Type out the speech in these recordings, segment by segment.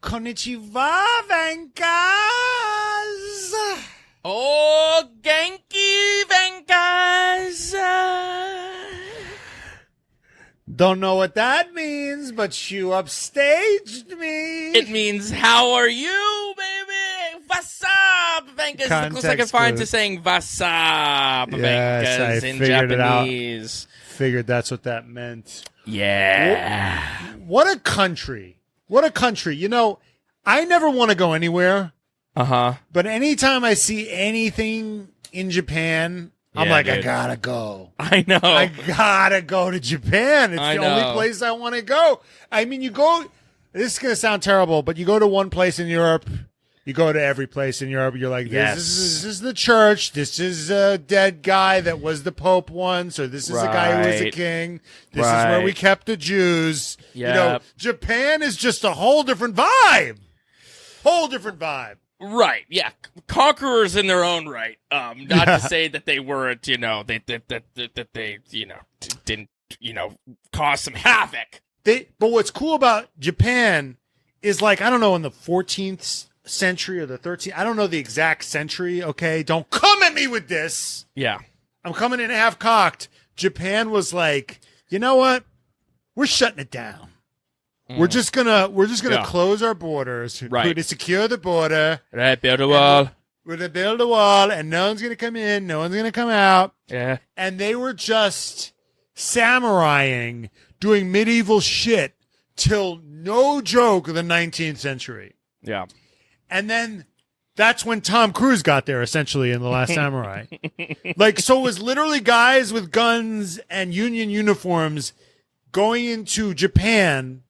Konnichiwa, Venkas. Oh, Genki Venkas. Don't know what that means, but you upstaged me. It means, how are you, baby? What's up, Venkas? The closest I can find to saying what's up, Venkas, in Japanese. Figured that's what that meant. Yeah. What a country. What a country. You know, I never want to go anywhere. Uh-huh. But anytime I see anything in Japan, I'm like, dude, I gotta go. I know. I gotta go to Japan. It's the only place I want to go. I mean, you go, this is going to sound terrible, but you go to one place in Europe, you go to every place in Europe, you're like, this is the church, this is a dead guy that was the Pope once, or this is a guy who was a king, this is where we kept the Jews. Yep. You know, Japan is just a whole different vibe. Whole different vibe. Right, yeah. Conquerors in their own right. Not to say that they weren't, you know, that they, you know, didn't, you know, cause some havoc. But what's cool about Japan is, like, I don't know, in the 14th century or the 13th, I don't know the exact century, okay? Don't come at me with this. Yeah. I'm coming in half cocked. Japan was like, you know what? We're shutting it down. We're just gonna close our borders. We're gonna secure the border. Right, build a wall. We're gonna build a wall, and no one's gonna come in, no one's gonna come out. Yeah. And they were just samuraiing, doing medieval shit till, no joke, the 19th century. Yeah. And then that's when Tom Cruise got there, essentially, in The Last Samurai. Like, so it was literally guys with guns and union uniforms going into Japan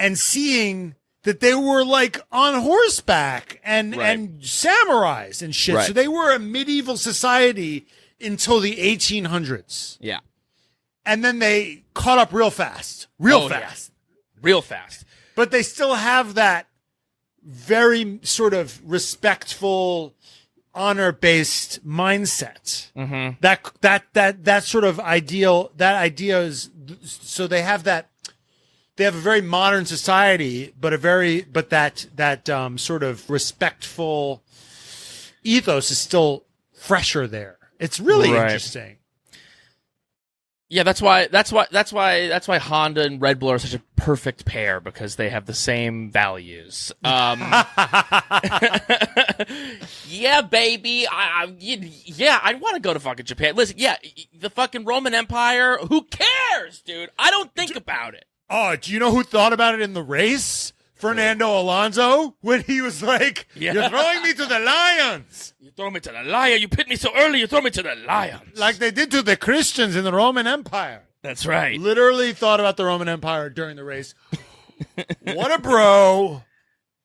and seeing that they were, like, on horseback and samurais and shit. So they were a medieval society until the 1800s. Yeah. And then they caught up real fast. Real fast. But they still have that very sort of respectful, honor-based mindset. Mm-hmm. That sort of ideal, that idea is, so they have that. They have a very modern society, but that sort of respectful ethos is still fresher there. It's really interesting. Yeah, that's why Honda and Red Bull are such a perfect pair, because they have the same values. Yeah, baby. I want to go to fucking Japan. Listen, the fucking Roman Empire. Who cares, dude? I don't think about it. Oh, do you know who thought about it in the race? Fernando Alonso, when he was like, you're throwing me to the lions. You throw me to the lion. You picked me so early, you throw me to the lions. Like they did to the Christians in the Roman Empire. That's right. Literally thought about the Roman Empire during the race. What a bro.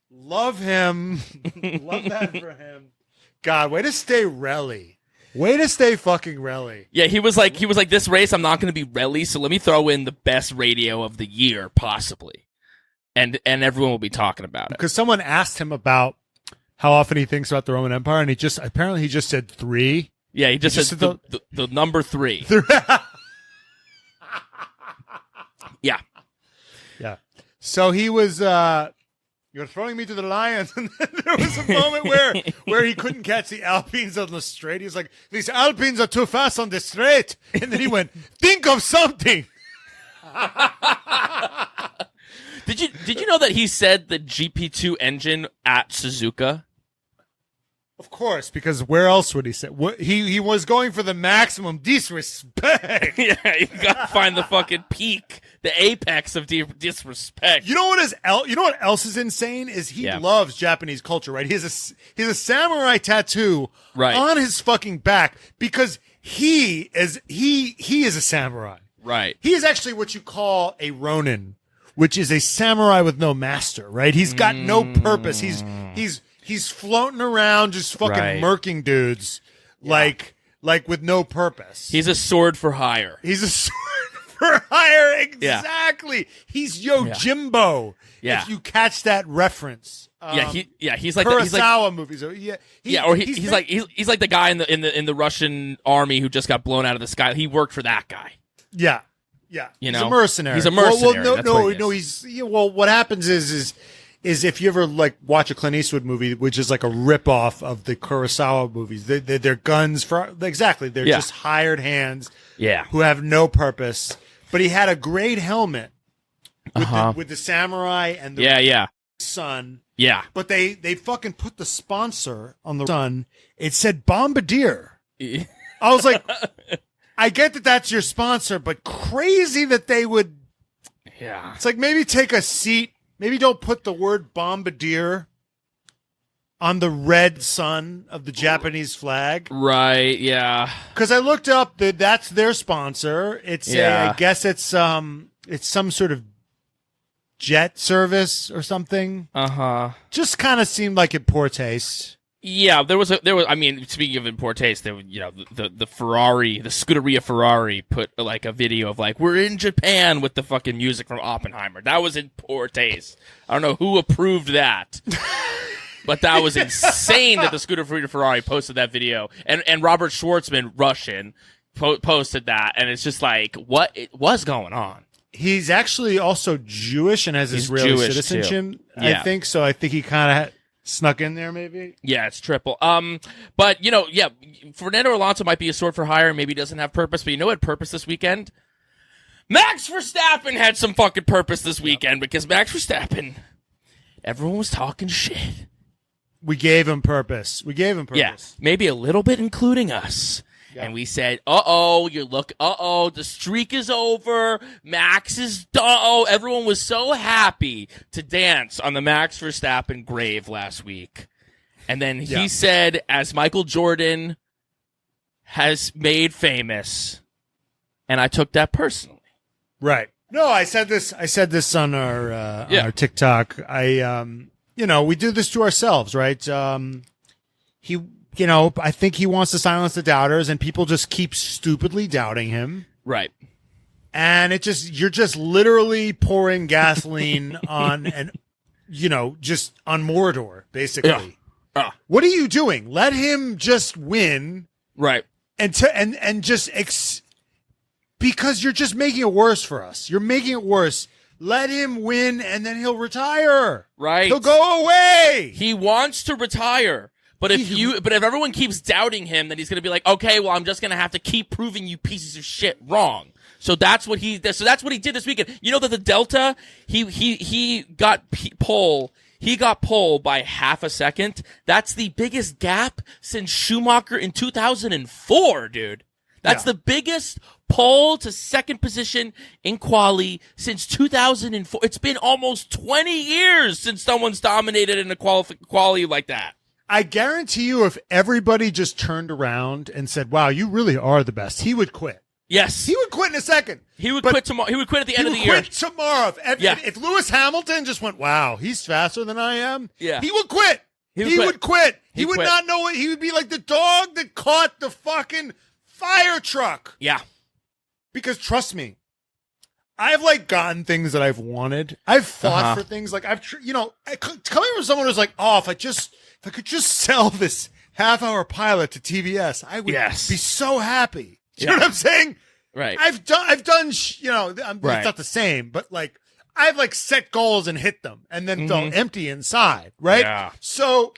Love him. Love that for him. God, way to stay rally. Way to stay fucking rally. Yeah, he was like, this race, I'm not going to be rally, so let me throw in the best radio of the year, possibly. And everyone will be talking about it. Because someone asked him about how often he thinks about the Roman Empire, and he just said 3. Yeah, he just said the number 3. Yeah. Yeah. So he was, you're throwing me to the lions. And then there was a moment where he couldn't catch the Alpines on the straight. He was like, these Alpines are too fast on the straight. And then he went, think of something. Did you know that he said the GP2 engine at Suzuka? Of course, because where else would he say? He was going for the maximum disrespect. Yeah, you gotta find the fucking peak, the apex of disrespect. You know what else is insane is he loves Japanese culture, right? He has a samurai tattoo on his fucking back because he is a samurai. Right. He is actually what you call a ronin, which is a samurai with no master, right? He's got no purpose. He's floating around just fucking murking dudes like with no purpose. He's a sword for hire. He's a sword for hire, exactly. Yeah. He's Yojimbo. Yeah. If you catch that reference. He's like Kurosawa movies. He's like the guy in the Russian army who just got blown out of the sky. He worked for that guy. Yeah. Yeah, You he's know? a mercenary. He's a mercenary. Well, That's what he no. is. What happens is if you ever like watch a Clint Eastwood movie, which is like a ripoff of the Kurosawa movies, they're guns for exactly. They're just hired hands. Yeah. Who have no purpose. But he had a great helmet with the samurai and the sun. Yeah. But they fucking put the sponsor on the sun. It said Bombardier. I was like, I get that that's your sponsor, but crazy that they would. Yeah. It's like maybe take a seat. Maybe don't put the word Bombardier on the red sun of the Japanese flag. Right. Yeah. Because I looked up that's their sponsor. I guess it's some sort of jet service or something. Just kind of seemed like in poor taste. Yeah, there was. I mean, speaking of in poor taste, there, the Ferrari, the Scuderia Ferrari, put like a video of like we're in Japan with the fucking music from Oppenheimer. That was in poor taste. I don't know who approved that, but that was insane that the Scuderia Ferrari posted that video, and Robert Schwartzman, Russian, posted that, and it's just like what was going on. He's actually also Jewish and has Israeli Jewish citizenship. Yeah. I think so. I think he kind of snuck in there, maybe. Yeah, it's triple. But Fernando Alonso might be a sword for hire. Maybe he doesn't have purpose, but you know what? Purpose this weekend. Max Verstappen had some fucking purpose this weekend because Max Verstappen, everyone was talking shit. We gave him purpose. Yeah, maybe a little bit, including us. Yeah. And we said, the streak is over. Max is done. Everyone was so happy to dance on the Max Verstappen grave last week. And then he said, as Michael Jordan has made famous, and I took that personally. Right. No, I said this on our TikTok. We do this to ourselves, right? I think he wants to silence the doubters, and people just keep stupidly doubting him. Right. And you're just literally pouring gasoline on just on Mordor, basically. Yeah. What are you doing? Let him just win. Right. Because you're just making it worse for us. You're making it worse. Let him win, and then he'll retire. Right. He'll go away. He wants to retire. But if everyone keeps doubting him, then he's going to be like, okay, well, I'm just going to have to keep proving you pieces of shit wrong. So that's what he did this weekend. You know that the Delta, he got pole by half a second. That's the biggest gap since Schumacher in 2004, dude. That's the biggest pole to second position in quali since 2004. It's been almost 20 years since someone's dominated in a quali like that. I guarantee you, if everybody just turned around and said, wow, you really are the best, he would quit. Yes. He would quit in a second. He would quit tomorrow. He would quit at the end of the year. He would quit tomorrow. If Lewis Hamilton just went, wow, he's faster than I am, he would quit. He would quit. He would not know it. He would be like the dog that caught the fucking fire truck. Yeah. Because trust me, I've gotten things that I've wanted. I've fought for things coming from someone who's like, oh, if I could just sell this half-hour pilot to TBS, I would be so happy. You know what I'm saying? Right. I've done. It's not the same, but I've set goals and hit them, and then felt empty inside. Right. Yeah. So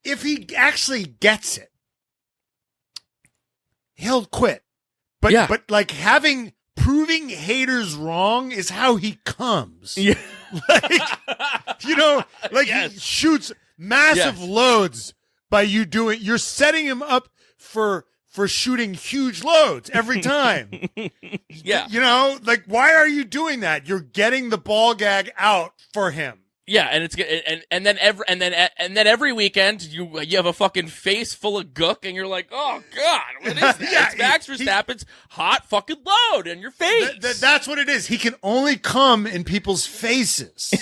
if he actually gets it, he'll quit. But proving haters wrong is how he comes. Yeah. He shoots massive loads by you doing. You're setting him up for shooting huge loads every time. Yeah. Why are you doing that? You're getting the ball gag out for him. Yeah, and it's and then every weekend you have a fucking face full of gook, and you're like, oh god, what is that? It's Max Verstappen's hot fucking load in your face. That's what it is. He can only come in people's faces.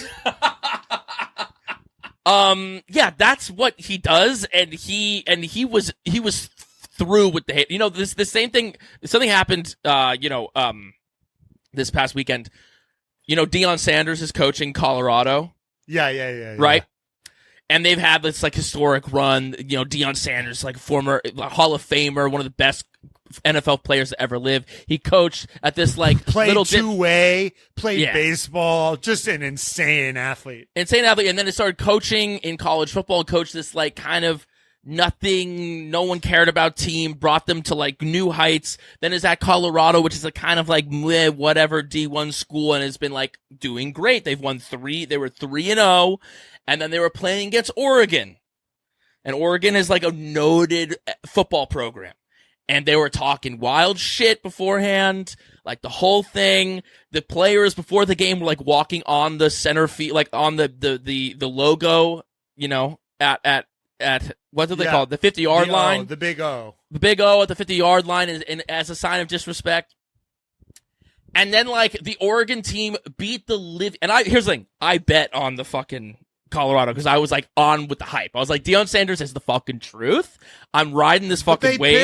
Yeah, that's what he does, and he was through with the hate. The same thing. Something happened. This past weekend. Deion Sanders is coaching Colorado. Yeah. Right? And they've had this historic run. Deion Sanders, former Hall of Famer, one of the best NFL players to ever live. He coached at this like played little two-way, played baseball, just an insane athlete. And then he started coaching in college football, coached this like kind of nothing, no one cared about team, brought them to like new heights. Then is at Colorado, which is a kind of like whatever D1 school, and has been like doing great. They were 3-0, and then they were playing against Oregon. And Oregon is like a noted football program. And they were talking wild shit beforehand, like the whole thing. The players before the game were like walking on the center field, like on the logo, you know, at what do they call it? The 50-yard line. The big O. The big O at the 50-yard line as a sign of disrespect. And then like the Oregon team beat the and here's the thing. I bet on the fucking Colorado because I was like on with the hype. I was like, Deion Sanders is the fucking truth. I'm riding this fucking wave.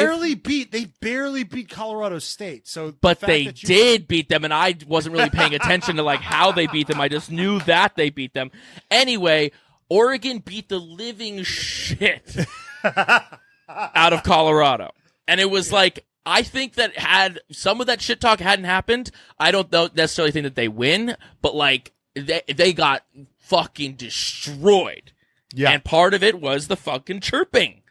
They barely beat Colorado State. But they did beat them, and I wasn't really paying attention to like how they beat them. I just knew that they beat them. Anyway, Oregon beat the living shit out of Colorado. And it was like, I think that had some of that shit talk hadn't happened, I don't necessarily think that they win, but like they got fucking destroyed. Yeah. And part of it was the fucking chirping.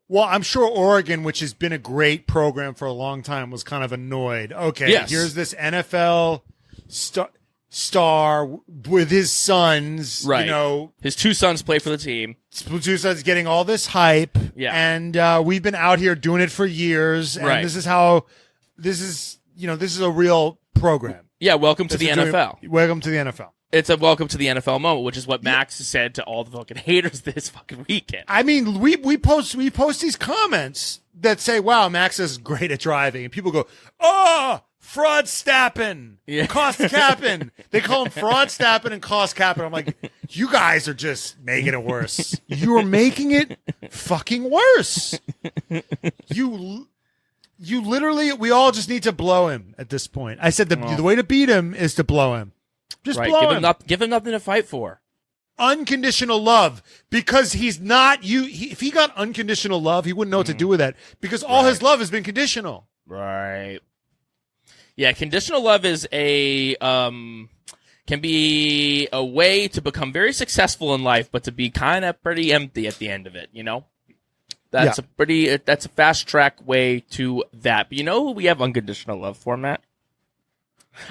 Well, I'm sure Oregon, which has been a great program for a long time, was kind of annoyed. Okay, Here's this NFL star with his sons. Right. You know, his two sons play for the team. Two sons getting all this hype. Yeah. And we've been out here doing it for years. And this is a real program. Yeah, welcome to the NFL. Welcome to the NFL. It's a welcome to the NFL moment, which is what Max said to all the fucking haters this fucking weekend. I mean, we post these comments that say, "Wow, Max is great at driving," and people go, "Oh, fraud stapping, cost capping." They call him fraud stapping and cost capping. I'm like, you guys are just making it worse. You are making it fucking worse. You literally, we all just need to blow him at this point. I said the way to beat him is to blow him. Just blow him. Give him nothing to fight for. Unconditional love, because he's not if he got unconditional love, he wouldn't know what to do with that, because all his love has been conditional. Right. Yeah, conditional love is can be a way to become very successful in life, but to be kind of pretty empty at the end of it, you know? That's a fast track way to that. But you know who we have unconditional love for, Matt?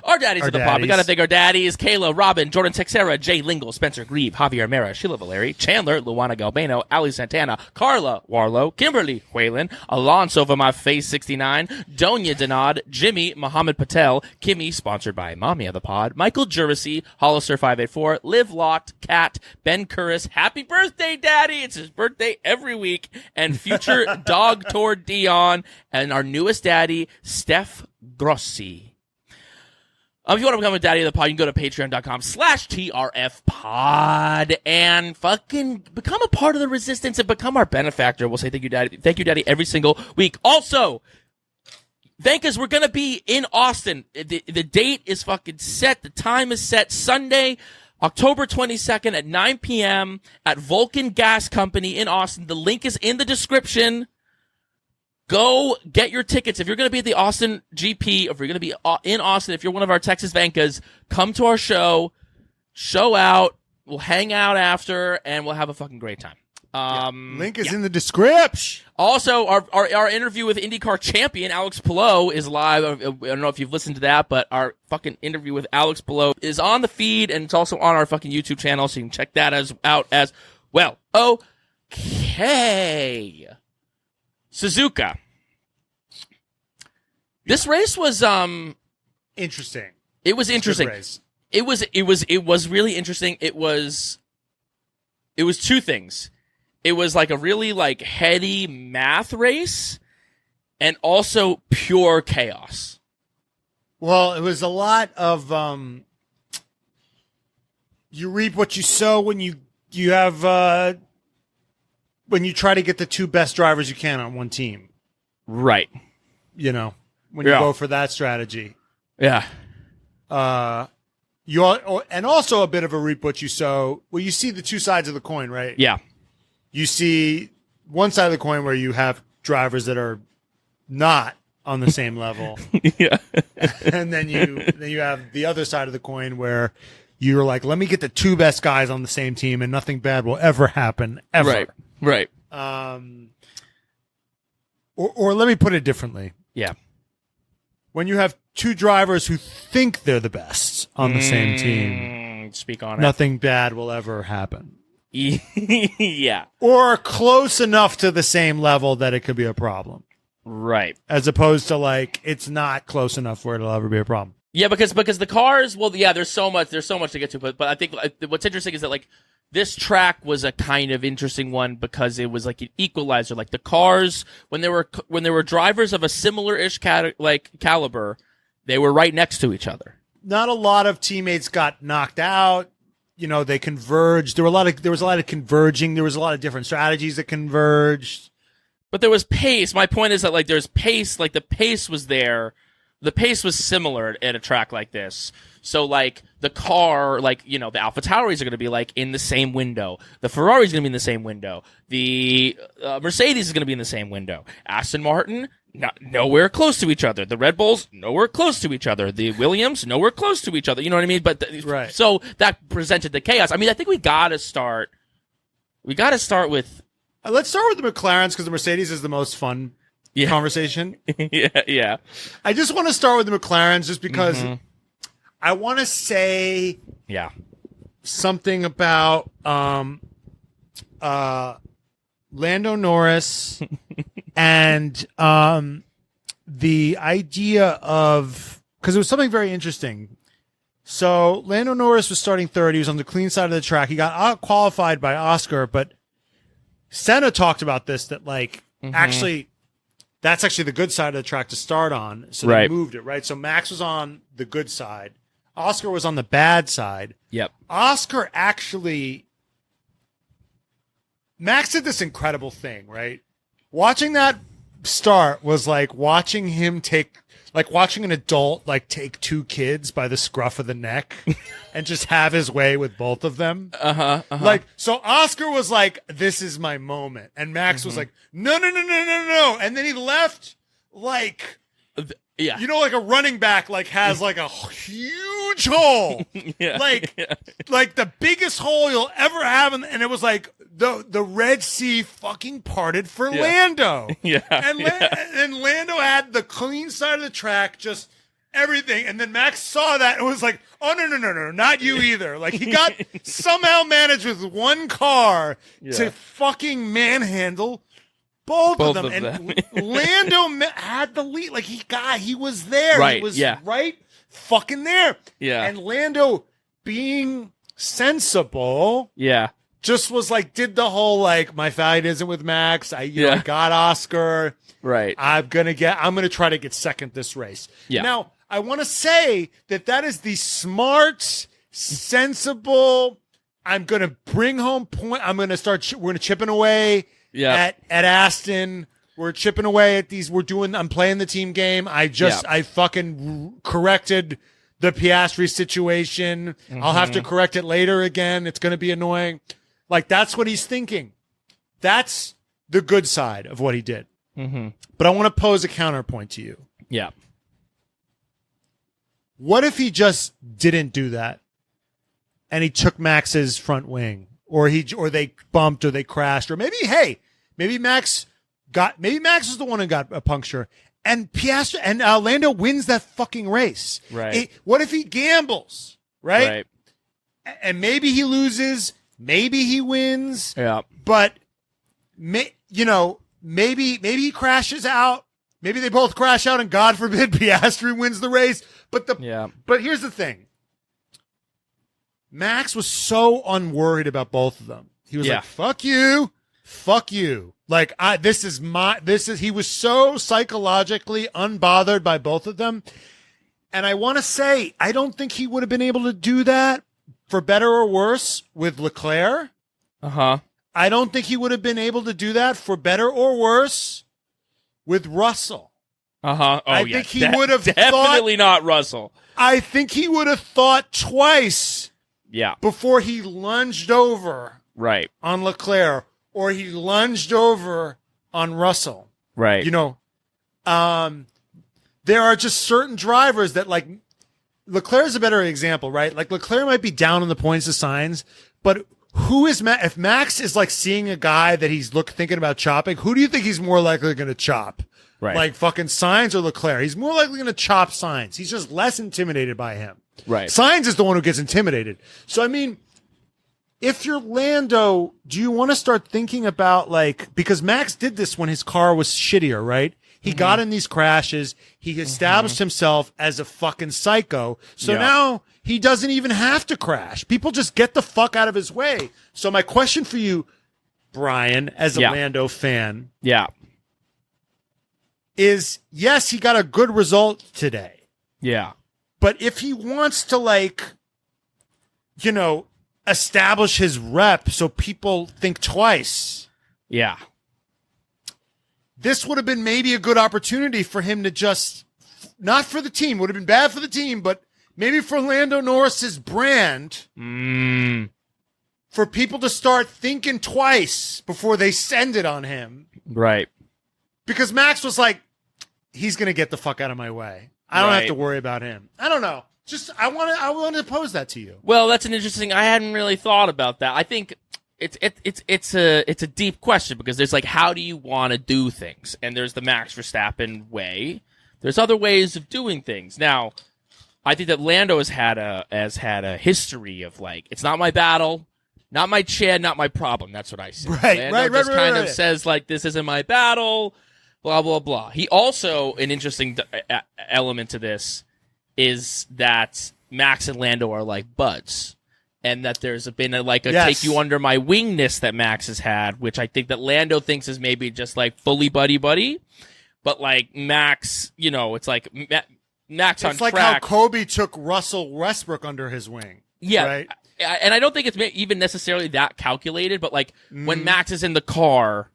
Our daddies of the pod. We got to thank our daddies: Kayla, Robin, Jordan Texera, Jay Lingle, Spencer Grieve, Javier Mera, Sheila Valeri, Chandler, Luana Galbano, Ali Santana, Carla Warlow, Kimberly Whalen, Alonso for my face 69, Donya Denad, Jimmy, Mohammed Patel, Kimmy, sponsored by Mommy of the Pod, Michael Juracy, Hollister 584, Liv Lot, Kat, Ben Curris, happy birthday, Daddy! It's his birthday every week, and future dog tour Dion, and our newest daddy, Steph Grossi. If you want to become a daddy of the pod, you can go to patreon.com/TRFpod and fucking become a part of the resistance and become our benefactor. We'll say thank you, Daddy. Thank you, Daddy, every single week. Also, thank us. We're going to be in Austin. The date is fucking set. The time is set. Sunday, October 22nd at 9 p.m. at Vulcan Gas Company in Austin. The link is in the description. Go get your tickets. If you're going to be at the Austin GP, if you're going to be in Austin, if you're one of our Texas Vancas, come to our show out. We'll hang out after, and we'll have a fucking great time. Link is in the description. Also, our interview with IndyCar champion Alex Palou is live. I don't know if you've listened to that, but our fucking interview with Alex Palou is on the feed, and it's also on our fucking YouTube channel, so you can check that out as well. Okay. Suzuka. This race was interesting. It was interesting. It was really interesting. It was two things. It was like a really like heady math race and also pure chaos. Well, it was a lot of you reap what you sow when you have when you try to get the two best drivers you can on one team. Right. You know, when you go for that strategy. Yeah. And also a bit of a reap what you sow. You see the two sides of the coin, right? Yeah. You see one side of the coin where you have drivers that are not on the same level. Yeah. And then you have the other side of the coin where you're like, let me get the two best guys on the same team and nothing bad will ever happen, ever. Right. Or let me put it differently. Yeah. When you have two drivers who think they're the best on the same team, speak on it. nothing bad will ever happen. Yeah. Or close enough to the same level that it could be a problem. Right. As opposed to like, it's not close enough where it'll ever be a problem. Yeah, because the cars, well, yeah, there's so much to get to, but I think what's interesting is that like this track was a kind of interesting one because it was like an equalizer. Like the cars, when there were drivers of a similar-ish caliber, they were right next to each other. Not a lot of teammates got knocked out. You know, they converged. There was a lot of converging. There was a lot of different strategies that converged. But there was pace. My point is that like there's pace. Like the pace was there. The pace was similar at a track like this. So like the car, like, you know, the AlphaTauris are going to be like in the same window. The Ferrari is going to be in the same window. The Mercedes is going to be in the same window. Aston Martin, nowhere close to each other. The Red Bulls, nowhere close to each other. The Williams, nowhere close to each other. You know what I mean? But right. So that presented the chaos. I mean, I think we got to start with. Let's start with the McLarens because the Mercedes is the most fun conversation. Yeah. I just want to start with the McLarens just because I want to say something about Lando Norris and the idea of, because it was something very interesting. So Lando Norris was starting third. He was on the clean side of the track. He got out qualified by Oscar, but Senna talked about this, that like actually that's actually the good side of the track to start on. So they moved it, right? So Max was on the good side. Oscar was on the bad side. Yep. Oscar actually, Max did this incredible thing, right? Watching that start was like watching him watching an adult like take two kids by the scruff of the neck and just have his way with both of them. Like, so Oscar was like, this is my moment. And Max was like, no. And then he left like, you know, like a running back, like has like a huge hole, like the biggest hole you'll ever have. And it was like the Red Sea fucking parted for Lando. And Lando had the clean side of the track, just everything. And then Max saw that and was like, oh, no, not you either. Like he got somehow managed with one car to fucking manhandle both of them. And Lando had the lead. Like he was there. Right. He was right fucking there. Yeah. And Lando being sensible. Yeah. Just was like, did the whole like, my fight isn't with Max. I got Oscar. Right. I'm going to try to get second this race. Yeah. Now, I want to say that is the smart, sensible, I'm going to bring home point. I'm going to start, we're going to chipping away at Aston. We're chipping away at these. I'm playing the team game. I fucking corrected the Piastri situation. I'll have to correct it later again. It's going to be annoying. Like, that's what he's thinking. That's the good side of what he did. But I want to pose a counterpoint to you. Yeah. What if he just didn't do that and he took Max's front wing, or they bumped, or they crashed, or maybe Max is the one who got a puncture, and Piastri and Lando wins that fucking race. Right. What if he gambles? Right. And maybe he loses. Maybe he wins. Yeah. But maybe he crashes out. Maybe they both crash out, and God forbid Piastri wins the race. But here's the thing. Max was so unworried about both of them. He was like, fuck you. Like, he was so psychologically unbothered by both of them. And I want to say, I don't think he would have been able to do that, for better or worse, with Leclerc. I don't think he would have been able to do that, for better or worse, with Russell. I think he would have definitely not Russell. I think he would have thought twice. Yeah. Before he lunged over. Right. On Leclerc, or he lunged over on Russell. Right. You know, there are just certain drivers that like Leclerc is a better example, right? Like Leclerc might be down on the points of signs, but who is if Max is like seeing a guy that he's thinking about chopping, who do you think he's more likely going to chop? Right. Like fucking Sainz or Leclerc? He's more likely going to chop Sainz. He's just less intimidated by him. Right. Sainz is the one who gets intimidated. So, I mean, if you're Lando, do you want to start thinking about like, because Max did this when his car was shittier, right? He got in these crashes. He established himself as a fucking psycho. So now he doesn't even have to crash. People just get the fuck out of his way. So my question for you, Brian, as a Lando fan, is yes, he got a good result today. Yeah. But if he wants to like, you know, establish his rep so people think twice. Yeah. This would have been maybe a good opportunity for him to just, not for the team, would have been bad for the team, but maybe for Lando Norris's brand, for people to start thinking twice before they send it on him. Right. Because Max was like, he's going to get the fuck out of my way. I don't have to worry about him. I don't know. Just, I want to pose that to you. Well, that's an interesting, I hadn't really thought about that. I think it's a deep question because there's like, how do you want to do things? And there's the Max Verstappen way. There's other ways of doing things. Now, I think that Lando has had a history of like, it's not my battle, not my Chad, not my problem. That's what I say. Lando just kind of says like, this isn't my battle, blah, blah, blah. He also, an interesting element to this is that Max and Lando are like buds. And that there's been a take you under my wingness that Max has had, which I think that Lando thinks is maybe just like fully buddy. But like Max, you know, it's like Max on track. It's like how Kobe took Russell Westbrook under his wing. Yeah. Right? And I don't think it's even necessarily that calculated, but like when Max is in the car,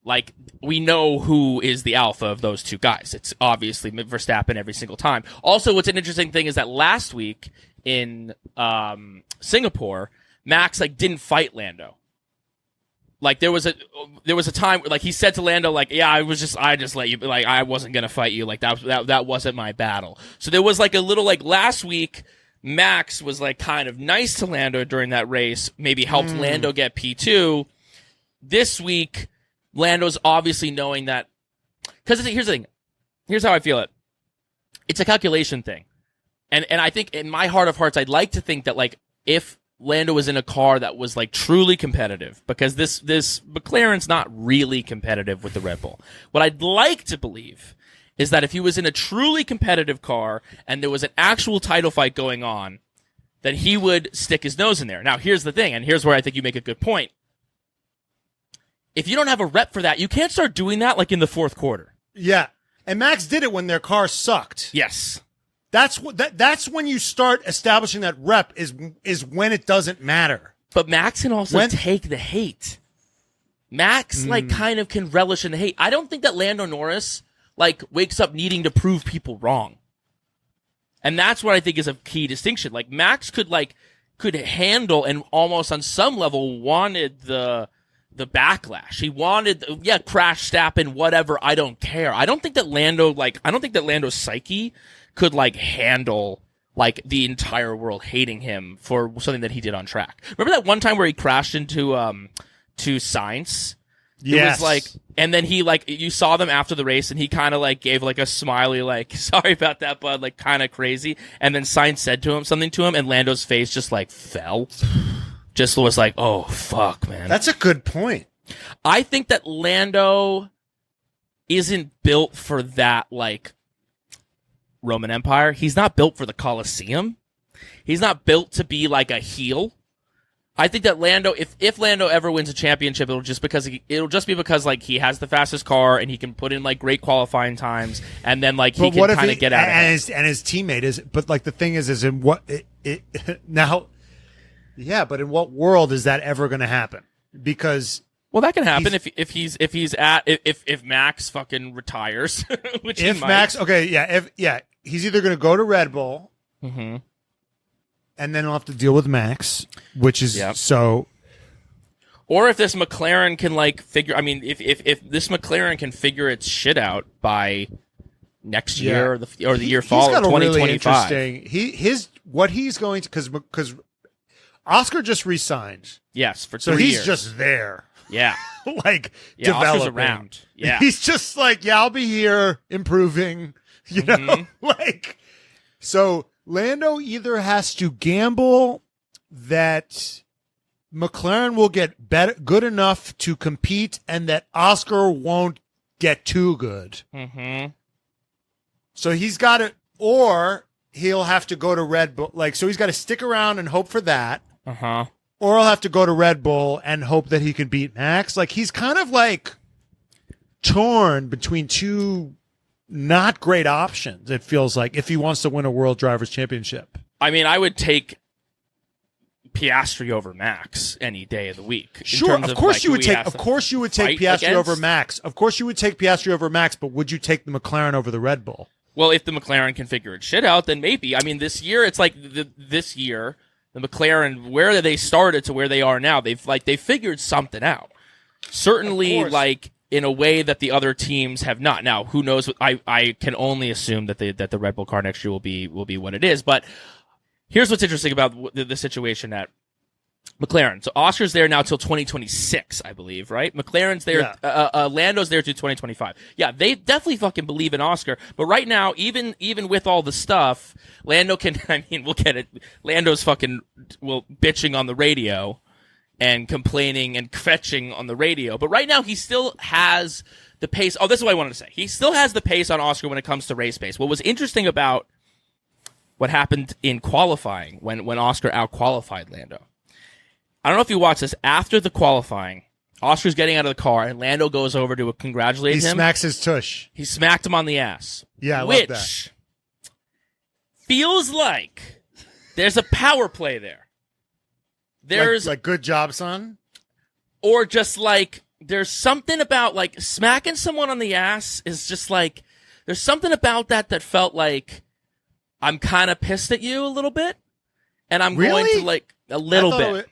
like we know who is the alpha of those two guys. It's obviously Verstappen every single time. Also, what's an interesting thing is that last week in Singapore, Max like didn't fight Lando. Like there was a time like he said to Lando like, yeah, I just let you, like I wasn't gonna fight you, like that wasn't my battle. So there was like a little like last week Max was like kind of nice to Lando during that race, maybe helped Lando get P2. This week Lando's obviously knowing that, because here's the thing, here's how I feel it. It's a calculation thing. And I think in my heart of hearts, I'd like to think that like if Lando was in a car that was like truly competitive, because this McLaren's not really competitive with the Red Bull. What I'd like to believe is that if he was in a truly competitive car and there was an actual title fight going on, then he would stick his nose in there. Now, here's the thing, and here's where I think you make a good point. If you don't have a rep for that, you can't start doing that like in the fourth quarter. Yeah. And Max did it when their car sucked. Yes. That's when you start establishing that rep is when it doesn't matter. But Max can also take the hate. Max like kind of can relish in the hate. I don't think that Lando Norris like wakes up needing to prove people wrong. And that's what I think is a key distinction. Like Max could handle and almost on some level wanted the backlash. He wanted, crash Verstappen, whatever. I don't care. I don't think that Lando's psyche could like handle like the entire world hating him for something that he did on track. Remember that one time where he crashed into Sainz? Yes. It was like, and then he like, you saw them after the race and he kind of like gave like a smiley, like, sorry about that, bud, like kind of crazy. And then Sainz said something to him and Lando's face just like fell. Just was like, oh fuck, man. That's a good point. I think that Lando isn't built for that like Roman Empire. He's not built for the Colosseum. He's not built to be like a heel. I think that Lando, if Lando ever wins a championship, it'll just be because like he has the fastest car and he can put in like great qualifying times, and then like he can kind of get out of it. And his teammate is, but like the thing is in what now. Yeah, but in what world is that ever going to happen? Because that can happen if Max fucking retires, which if Max, he's either going to go to Red Bull, and then he'll have to deal with Max, which is so. Or if this McLaren can figure, I mean, if this McLaren can figure its shit out by next year or the year following, 2025. Really what he's going to, because Oscar just re-signed. Yes, for 2 so years. He's just there. Yeah. Developing. Oscar's around. Yeah. He's just I'll be here improving, you know, so Lando either has to gamble that McLaren will get good enough to compete and that Oscar won't get too good. Mm-hmm. So he's got to, or he'll have to go to Red Bull. So he's got to stick around and hope for that. Uh-huh. Or he'll have to go to Red Bull and hope that he can beat Max. He's kind of torn between two not great options, it feels like, if he wants to win a World Drivers' Championship. I mean, I would take Piastri over Max any day of the week. Sure, of course you would take Piastri over Max. Of course you would take Piastri over Max, but would you take the McLaren over the Red Bull? Well, if the McLaren can figure its shit out, then maybe. I mean, this year, it's this year, the McLaren, where they started to where they are now, they figured something out. Certainly, in a way that the other teams have not. Now, who knows? I can only assume that the Red Bull car next year will be what it is. But here's what's interesting about the situation at McLaren. So Oscar's there now till 2026, I believe, right? McLaren's there. Yeah. Lando's there to 2025. Yeah, they definitely fucking believe in Oscar. But right now, even with all the stuff, Lando can. I mean, we'll get it. Lando's bitching on the radio and complaining and fetching on the radio. But right now, he still has the pace. Oh, this is what I wanted to say. He still has the pace on Oscar when it comes to race pace. What was interesting about what happened in qualifying when Oscar out-qualified Lando. I don't know if you watched this. After the qualifying, Oscar's getting out of the car, and Lando goes over to congratulate him. He smacks his tush. He smacked him on the ass. Yeah, I love that. Which feels like there's a power play there. There's good job, son? Or just there's something about smacking someone on the ass is just there's something about that felt like I'm kind of pissed at you a little bit, and I'm going to a little bit.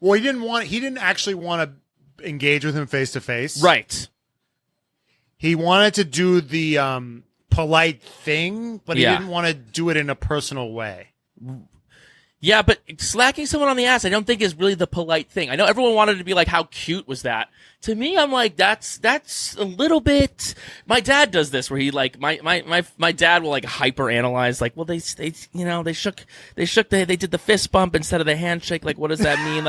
Well, he didn't actually want to engage with him face to face. Right. He wanted to do the polite thing, but he didn't want to do it in a personal way. Yeah, but slacking someone on the ass, I don't think is really the polite thing. I know everyone wanted to be how cute was that? To me, I'm that's a little bit. My dad does this where he my dad will hyper analyze well they did the fist bump instead of the handshake. What does that mean?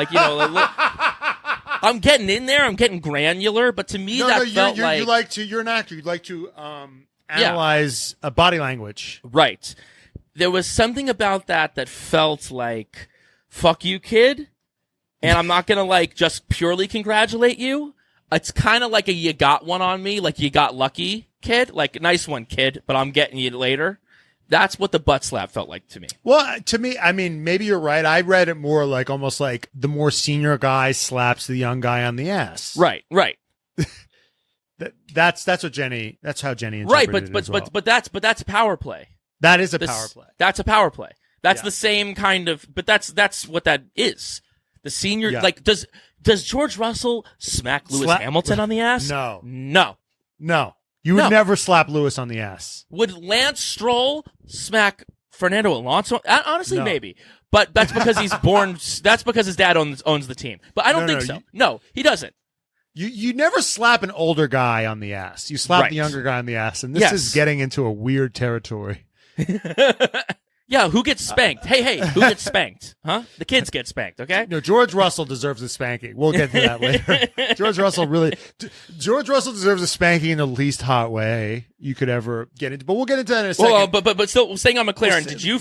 I'm getting in there. I'm getting granular, but to me felt you're an actor. You'd like to analyze a body language, right? There was something about that felt like, fuck you, kid. And I'm not going to just purely congratulate you. It's kind of like a you got one on me, you got lucky, kid. Nice one, kid, but I'm getting you later. That's what the butt slap felt like to me. Well, to me, I mean, maybe you're right. I read it more almost the more senior guy slaps the young guy on the ass. Right. That's how Jenny interpreted it as well. But that's a power play. That is a power play. That's a power play. That's the same kind of, but that's what that is. The senior, does George Russell smack Lewis Hamilton on the ass? No. You would never slap Lewis on the ass. Would Lance Stroll smack Fernando Alonso? Honestly, maybe. But that's because he's born, that's because his dad owns the team. But I don't think so. No, he doesn't. You never slap an older guy on the ass. You slap the younger guy on the ass. And this is getting into a weird territory. Yeah, who gets spanked? Hey, who gets spanked? Huh? The kids get spanked, okay? No, George Russell deserves a spanking. We'll get to that later. George Russell deserves a spanking in the least hot way you could ever get into. But we'll get into that in a second. Well, but still staying on McLaren, did you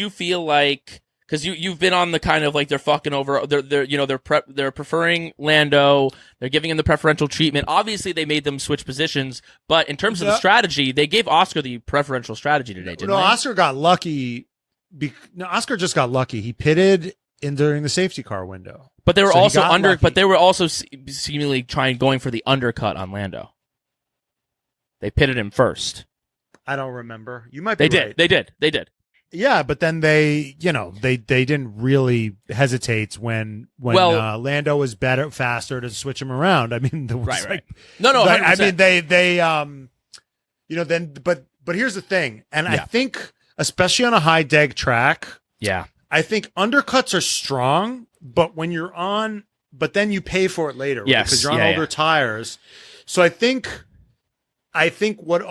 feel like because you've been on the kind of they're fucking over, they're preferring Lando, they're giving him the preferential treatment. Obviously, they made them switch positions, but in terms of the strategy, they gave Oscar the preferential strategy today, didn't they? Oscar got lucky. Oscar just got lucky. He pitted during the safety car window, but they were also seemingly going for the undercut on Lando. They pitted him first. I don't remember. You might be right. They did. Yeah, but then they didn't really hesitate when Lando was faster to switch him around. I mean, there was right. No, 100%. I mean, but here's the thing, and I think especially on a high deg track, I think undercuts are strong, but when you're on, but then you pay for it later, right? Because you're on older tires. So I think what,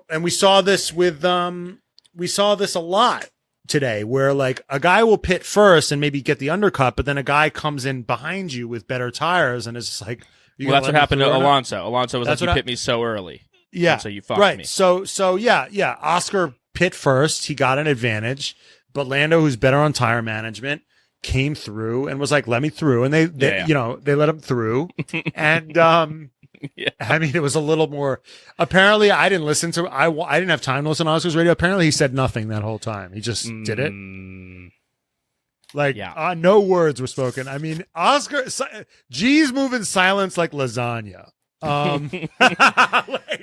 and we saw this a lot today, where like a guy will pit first and maybe get the undercut, but then a guy comes in behind you with better tires and it's just like, well, that's what happened to Alonso. Alonso was like, you pit me so early. Yeah. And so you fucked me. So Oscar pit first. He got an advantage, but Lando, who's better on tire management, came through and was like, let me through. And they let him through. And, I mean, it was a little more. Apparently, I didn't listen to. I didn't have time to listen to Oscar's radio. Apparently, he said nothing that whole time. He just did it. Like, no words were spoken. I mean, Oscar, G's moving silence like lasagna.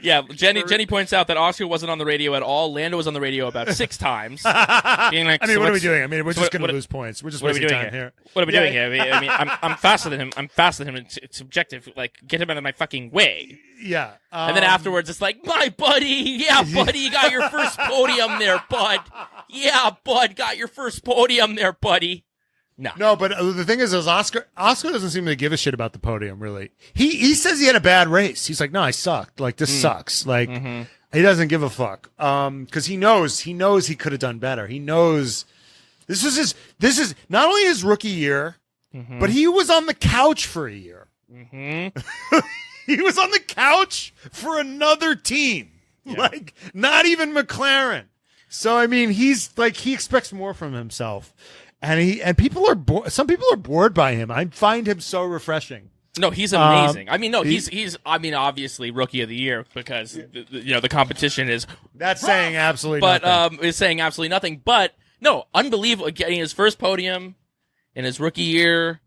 Jenny points out that Oscar wasn't on the radio at all. Lando was on the radio about 6 times. Being like, I mean, what are we doing? I mean, we're just going to lose points. We're just wasting time here. What are we doing here? I mean, I'm faster than him. It's objective. Like, get him out of my fucking way. Yeah. And then afterwards, it's like, my buddy. Yeah, buddy, you got your first podium there, bud. Yeah, bud, got your first podium there, buddy. No, but the thing is Oscar doesn't seem to give a shit about the podium, really. He says he had a bad race. He's like, no, I sucked. Like, this sucks. Like, he doesn't give a fuck. Cause he knows he could have done better. He knows this is not only his rookie year, but he was on the couch for a year. He was on the couch for another team. Yeah. Like, not even McLaren. So, I mean, he's like, he expects more from himself. And people are some people are bored by him. I find him so refreshing. No, he's amazing. I mean, he's obviously rookie of the year because the competition is that's saying absolutely nothing. Is saying absolutely nothing. But no, unbelievable, getting his first podium in his rookie year,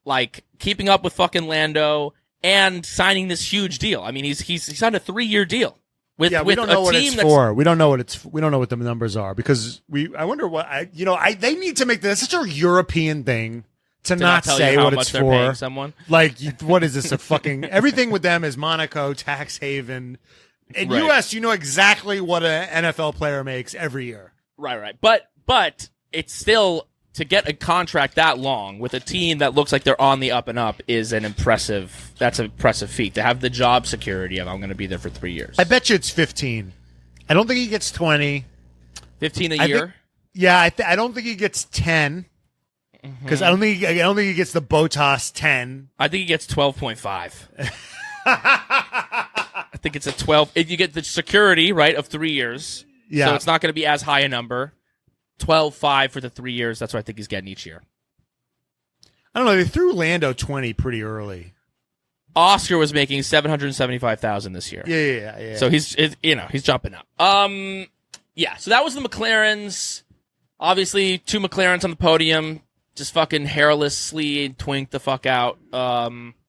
like keeping up with fucking Lando and signing this huge deal. I mean, he signed a 3-year deal. We don't know what it's for. We don't know what the numbers are because I wonder what they need to make this such a European thing to not say what it's for. Someone like, what is this? A fucking everything with them is Monaco, tax haven. In U.S., you know exactly what an NFL player makes every year. Right. But it's still, to get a contract that long with a team that looks like they're on the up and up is an impressive feat. To have the job security of, I'm going to be there for 3 years. I bet you it's 15. I don't think he gets 20. 15 a year? I don't think he gets 10. Because I don't think he gets the Botas 10. I think he gets 12.5. I think it's a 12. If you get the security, right, of 3 years. Yeah. So it's not going to be as high a number. 12.5 for the 3 years. That's what I think he's getting each year. I don't know. They threw Lando 20 pretty early. Oscar was making $775,000 this year. Yeah. So he's jumping up. So that was the McLarens. Obviously, 2 McLarens on the podium. Just fucking hairlessly twink the fuck out.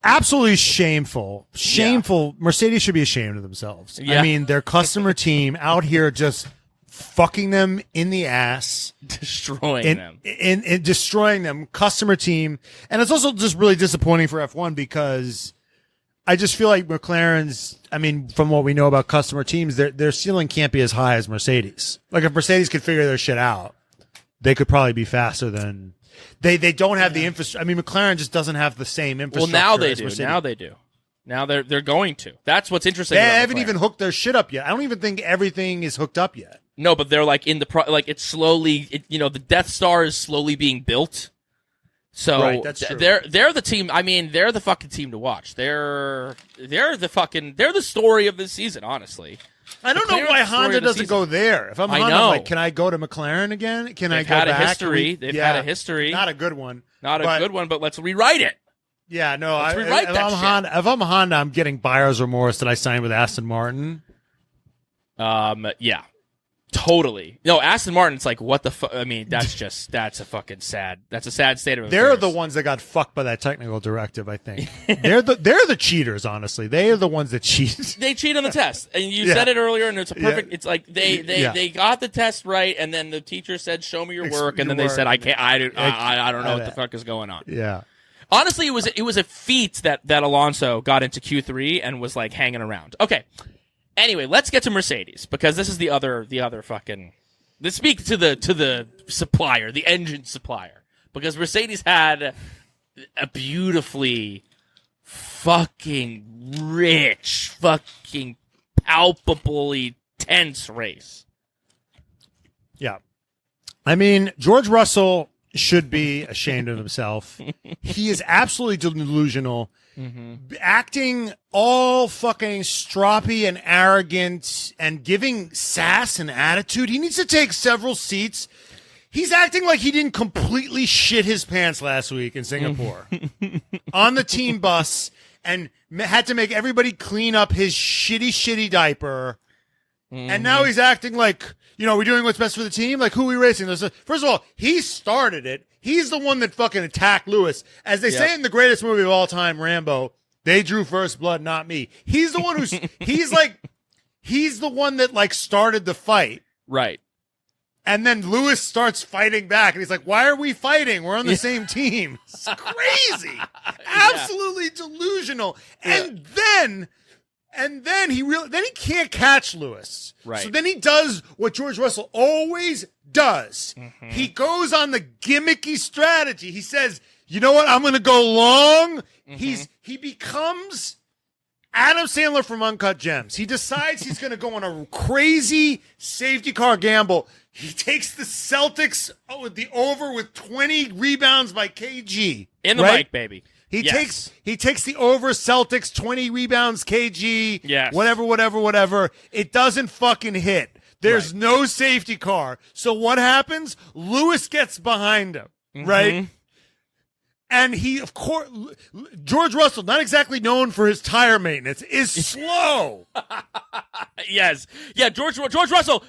Absolutely shameful. Yeah. Mercedes should be ashamed of themselves. Yeah. I mean, their customer team out here just fucking them in the ass, destroying them, customer team. And it's also just really disappointing for F1 because I just feel like McLaren's, I mean, from what we know about customer teams, their ceiling can't be as high as Mercedes. Like, if Mercedes could figure their shit out, they could probably be faster than they don't have the infrastructure. I mean, McLaren just doesn't have the same infrastructure. Well, now they do. Now they do. Now they're going to. That's what's interesting. They haven't even hooked their shit up yet. I don't even think everything is hooked up yet. No, but they're like in the like it's slowly. The Death Star is slowly being built. So right, that's true. They're the team. I mean, they're the fucking team to watch. They're the story of this season. Honestly, I don't know why Honda doesn't go there. If I'm Honda, I'm like, can I go to McLaren again? Can I go back? They've had a history. Not a good one. But let's rewrite it. Yeah, no. If I'm Honda, I'm getting buyer's remorse that I signed with Aston Martin. Yeah. Totally. No, Aston Martin's like, what the fuck? I mean, that's a fucking sad. That's a sad state of affairs. They're the ones that got fucked by that technical directive, I think. they're the cheaters, honestly. They are the ones that cheat. They cheat on the test. And you said it earlier, and it's a perfect, it's like they got the test right, and then the teacher said, show me your work, and then they said, I don't know what the fuck is going on. Yeah. Honestly, it was a feat that Alonso got into Q3 and was like hanging around. Okay. Anyway, let's get to Mercedes, because this is the other fucking. Let's speak to the supplier, the engine supplier, because Mercedes had a beautifully fucking rich, fucking palpably tense race. Yeah, I mean, George Russell should be ashamed of himself. He is absolutely delusional. Mm-hmm. Acting all fucking stroppy and arrogant and giving sass and attitude. He needs to take several seats. He's acting like he didn't completely shit his pants last week in Singapore on the team bus and had to make everybody clean up his shitty diaper. Mm-hmm. And now he's acting like, we're doing what's best for the team. Like, who are we racing? First of all, he started it. He's the one that fucking attacked Lewis. As they say in the greatest movie of all time, Rambo, they drew first blood, not me. He's the one he's the one that like started the fight. Right. And then Lewis starts fighting back, and he's like, why are we fighting? We're on the same team. It's crazy. Absolutely delusional. And then he can't catch Lewis. Right. So then he does what George Russell always does. Mm-hmm. He goes on the gimmicky strategy. He says, you know what? I'm going to go long. Mm-hmm. He becomes Adam Sandler from Uncut Gems. He decides he's going to go on a crazy safety car gamble. He takes the Celtics the over with 20 rebounds by KG. In the mic, baby. He takes the over Celtics 20 rebounds KG. Yes. Whatever. It doesn't fucking hit. There's no safety car. So what happens? Lewis gets behind him, right? And he, of course, George Russell, not exactly known for his tire maintenance, is slow. Yes. Yeah, George Russell,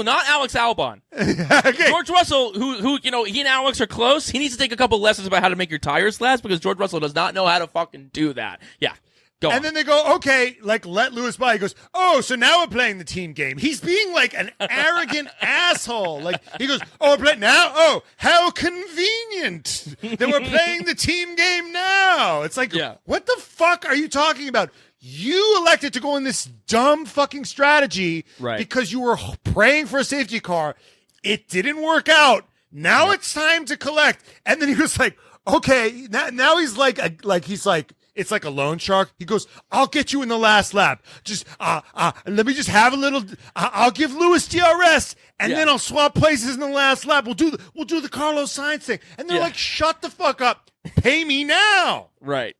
not Alex Albon. Okay. George Russell, who he and Alex are close, he needs to take a couple lessons about how to make your tires last, because George Russell does not know how to fucking do that. Yeah. And then they go, okay, like, let Lewis by. He goes, oh, so now we're playing the team game. He's being like an arrogant asshole. Like, he goes, oh, we're playing now? Oh, how convenient that we're playing the team game now. It's like, what the fuck are you talking about? You elected to go in this dumb fucking strategy because you were praying for a safety car. It didn't work out. Now it's time to collect. And then he was like, okay, now he's like, it's like a loan shark. He goes, I'll get you in the last lap. Just, let me just have a little, I'll give Lewis DRS, and then I'll swap places in the last lap. We'll do the Carlos Sainz thing. And they're like, shut the fuck up. Pay me now. Right.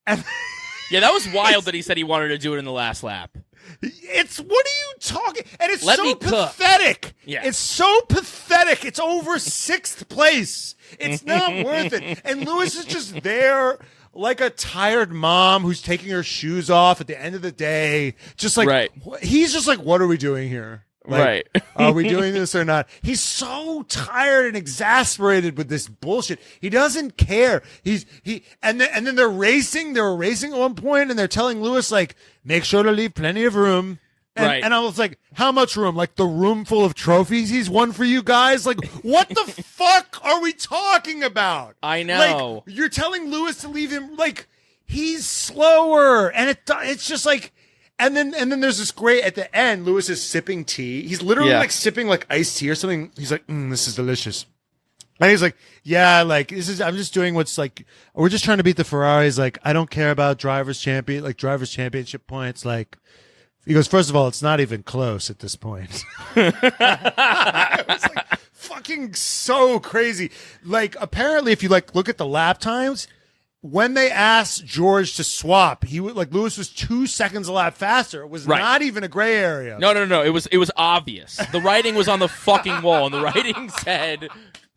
And that was wild that he said he wanted to do it in the last lap. What are you talking? And it's so pathetic. Yeah. It's so pathetic. It's over 6th place. It's not worth it. And Lewis is just there like a tired mom who's taking her shoes off at the end of the day. Just like, he's just like, what are we doing here? Like, are we doing this or not? He's so tired and exasperated with this bullshit. He doesn't care. And then they're racing. They were racing at one point, and they're telling Lewis, like, make sure to leave plenty of room. And I was like, how much room? Like the room full of trophies he's won for you guys? Like, what the fuck are we talking about? I know. Like, you're telling Lewis to leave him, like, he's slower. And it's just like, and then there's this great, at the end, Lewis is sipping tea. He's literally like sipping like iced tea or something. He's like, this is delicious. And he's like, yeah, like, I'm just doing what's like, we're just trying to beat the Ferraris. Like, I don't care about drivers championship points. Like, he goes, first of all, it's not even close at this point. I was like, fucking so crazy. Like, apparently, if you like look at the lap times, when they asked George to swap, Lewis was 2 seconds a lap faster. It was not even a gray area. No. It was obvious. The writing was on the fucking wall, and the writing said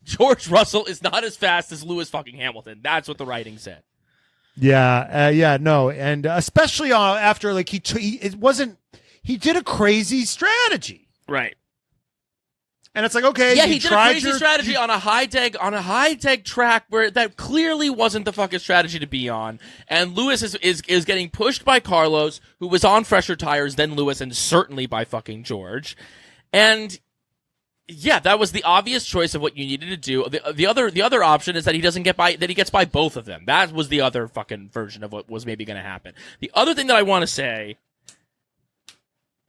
George Russell is not as fast as Lewis fucking Hamilton. That's what the writing said. No, and especially after like he did a crazy strategy, right? And it's like, okay, yeah, he did a crazy strategy on a high tech track where that clearly wasn't the fucking strategy to be on. And Lewis is getting pushed by Carlos, who was on fresher tires than Lewis, and certainly by fucking George. And yeah, that was the obvious choice of what you needed to do. The other option is that he gets by both of them. That was the other fucking version of what was maybe going to happen. The other thing that I want to say,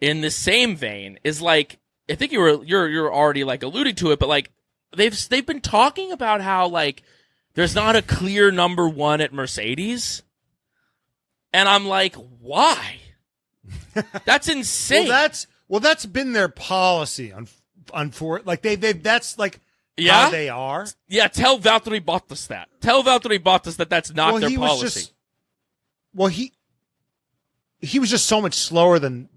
in the same vein, is like, I think you're already like alluding to it, but like they've been talking about how like there's not a clear number one at Mercedes, and I'm like, why? That's insane. That's been their policy like that's like how they are. Yeah, tell Valtteri Bottas that. Tell Valtteri Bottas that that's not their policy. He was just so much slower than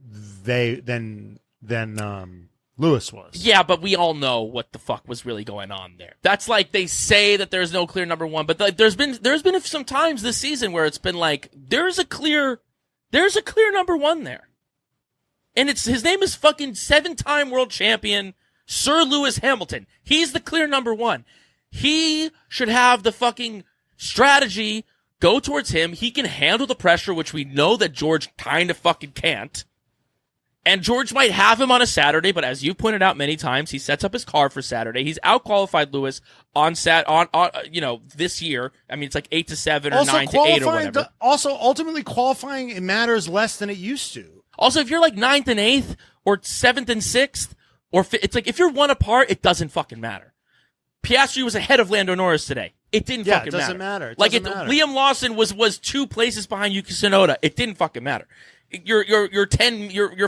Lewis was. Yeah, but we all know what the fuck was really going on there. That's like they say that there's no clear number one, but like, there's been some times this season where it's been like there's a clear number one there. And his name is fucking 7-time world champion Sir Lewis Hamilton. He's the clear number one. He should have the fucking strategy go towards him. He can handle the pressure, which we know that George kind of fucking can't. And George might have him on a Saturday, but as you pointed out many times, he sets up his car for Saturday. He's outqualified Lewis on this year. I mean, it's like 8-7 or 9-8 or whatever. Also, ultimately qualifying, it matters less than it used to. Also, if you're like 9th and 8th or 7th and 6th, it's like if you're one apart, it doesn't fucking matter. Piastri was ahead of Lando Norris today. It didn't fucking matter. It doesn't matter. Liam Lawson was 2 places behind Yuki Tsunoda. It didn't fucking matter. You're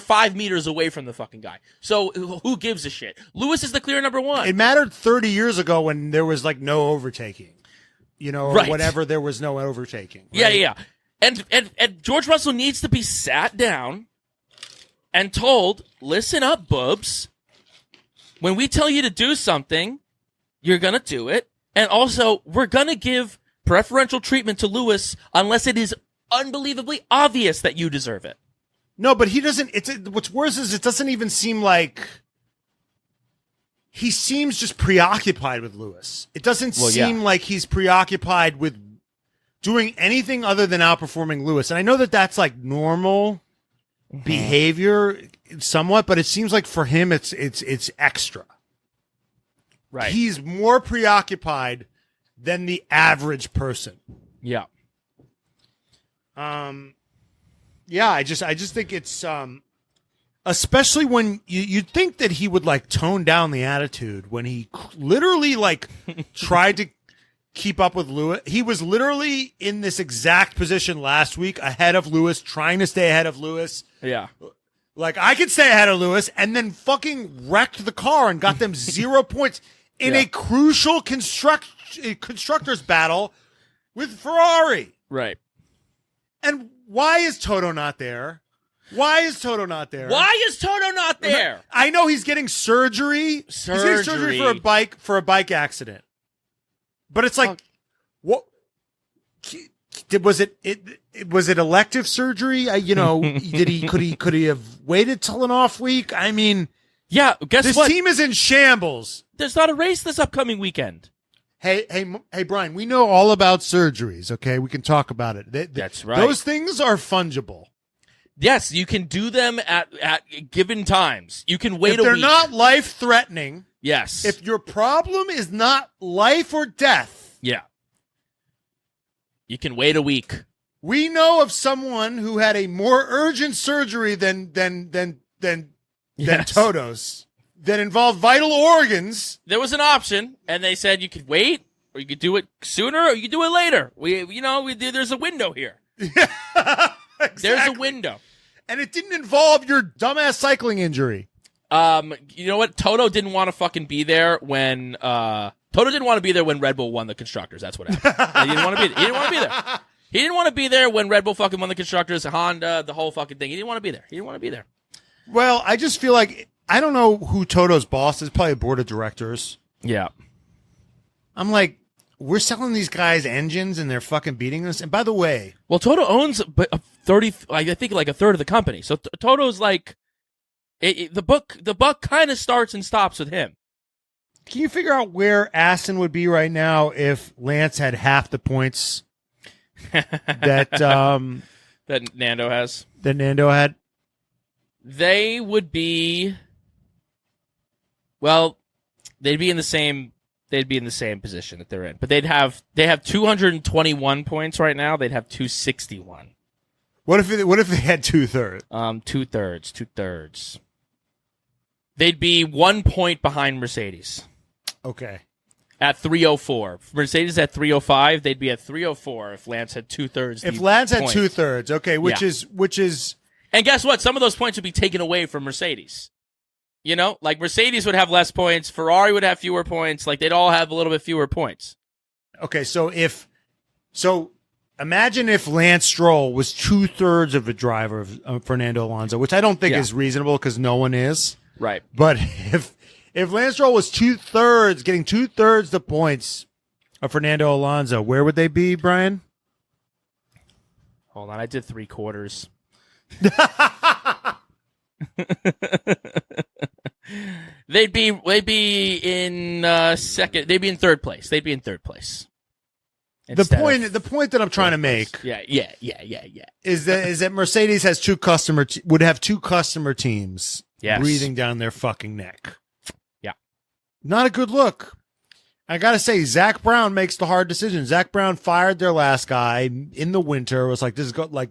5 meters away from the fucking guy. So who gives a shit? Lewis is the clear number one. It mattered 30 years ago when there was like no overtaking, or right. whatever. There was no overtaking. Right? Yeah. And George Russell needs to be sat down and told, listen up, boobs. When we tell you to do something, you're going to do it. And also, we're going to give preferential treatment to Lewis unless it is unbelievably obvious that you deserve it. No, but he doesn't. What's worse is it doesn't even seem like he seems just preoccupied with Lewis. It doesn't seem like he's preoccupied with doing anything other than outperforming Lewis. And I know that that's like normal behavior somewhat, but it seems like for him it's extra. Right. He's more preoccupied than the average person. Yeah. I just think it's especially when you'd think that he would like tone down the attitude when he literally like tried to keep up with Lewis. He was literally in this exact position last week ahead of Lewis, trying to stay ahead of Lewis. Yeah. Like I could stay ahead of Lewis, and then fucking wrecked the car and got them 0 points in a crucial constructors battle with Ferrari. Right. And why is Toto not there? Why is Toto not there? I know he's getting surgery. He's getting surgery for a bike accident. But it's like, what? Was it elective surgery? Could he have waited till an off week? I mean, yeah. Guess this what? This team is in shambles. There's not a race this upcoming weekend. Hey, Brian, we know all about surgeries, okay? We can talk about it. That's right. Those things are fungible. Yes, you can do them at given times. You can wait a week. If they're not life-threatening. Yes. If your problem is not life or death. Yeah. You can wait a week. We know of someone who had a more urgent surgery than Toto's. That involved vital organs. There was an option, and they said you could wait, or you could do it sooner, or you could do it later. There's a window here. Yeah, exactly. There's a window, and it didn't involve your dumbass cycling injury. You know what? Toto didn't want to fucking be there when Red Bull won the constructors. That's what happened. He didn't want to be there. He didn't want to be there when Red Bull fucking won the constructors. Honda, the whole fucking thing. He didn't want to be there. Well, I just feel like. I don't know who Toto's boss is. Probably a board of directors. Yeah. I'm like, we're selling these guys engines and they're fucking beating us. And by the way, well, Toto owns a third of the company. So Toto's like, the buck kind of starts and stops with him. Can you figure out where Aston would be right now if Lance had half the points that that Nando has? That Nando had? They would be. Well, they'd be in the same position that they're in, but they have 221 points right now. They'd have 261. What if they had 2/3? 2/3. They'd be 1 point behind Mercedes. Okay. At 304. If Mercedes at 305, they'd be at 304 if Lance had 2/3. If Lance had 2/3, okay, which is. And guess what? Some of those points would be taken away from Mercedes. You know, like Mercedes would have less points, Ferrari would have fewer points, like they'd all have a little bit fewer points. Okay, so imagine if Lance Stroll was 2/3 of a driver of Fernando Alonso, which I don't think is reasonable because no one is. Right. But if Lance Stroll was 2/3, getting 2/3 the points of Fernando Alonso, where would they be, Brian? Hold on, I did 3/4. They'd be in second. They'd be in third place. They'd be in third place. The point that I'm trying to make, is that Mercedes has would have two customer teams breathing down their fucking neck. Yeah, not a good look. I gotta say, Zach Brown makes the hard decision. Zach Brown fired their last guy in the winter. It was like,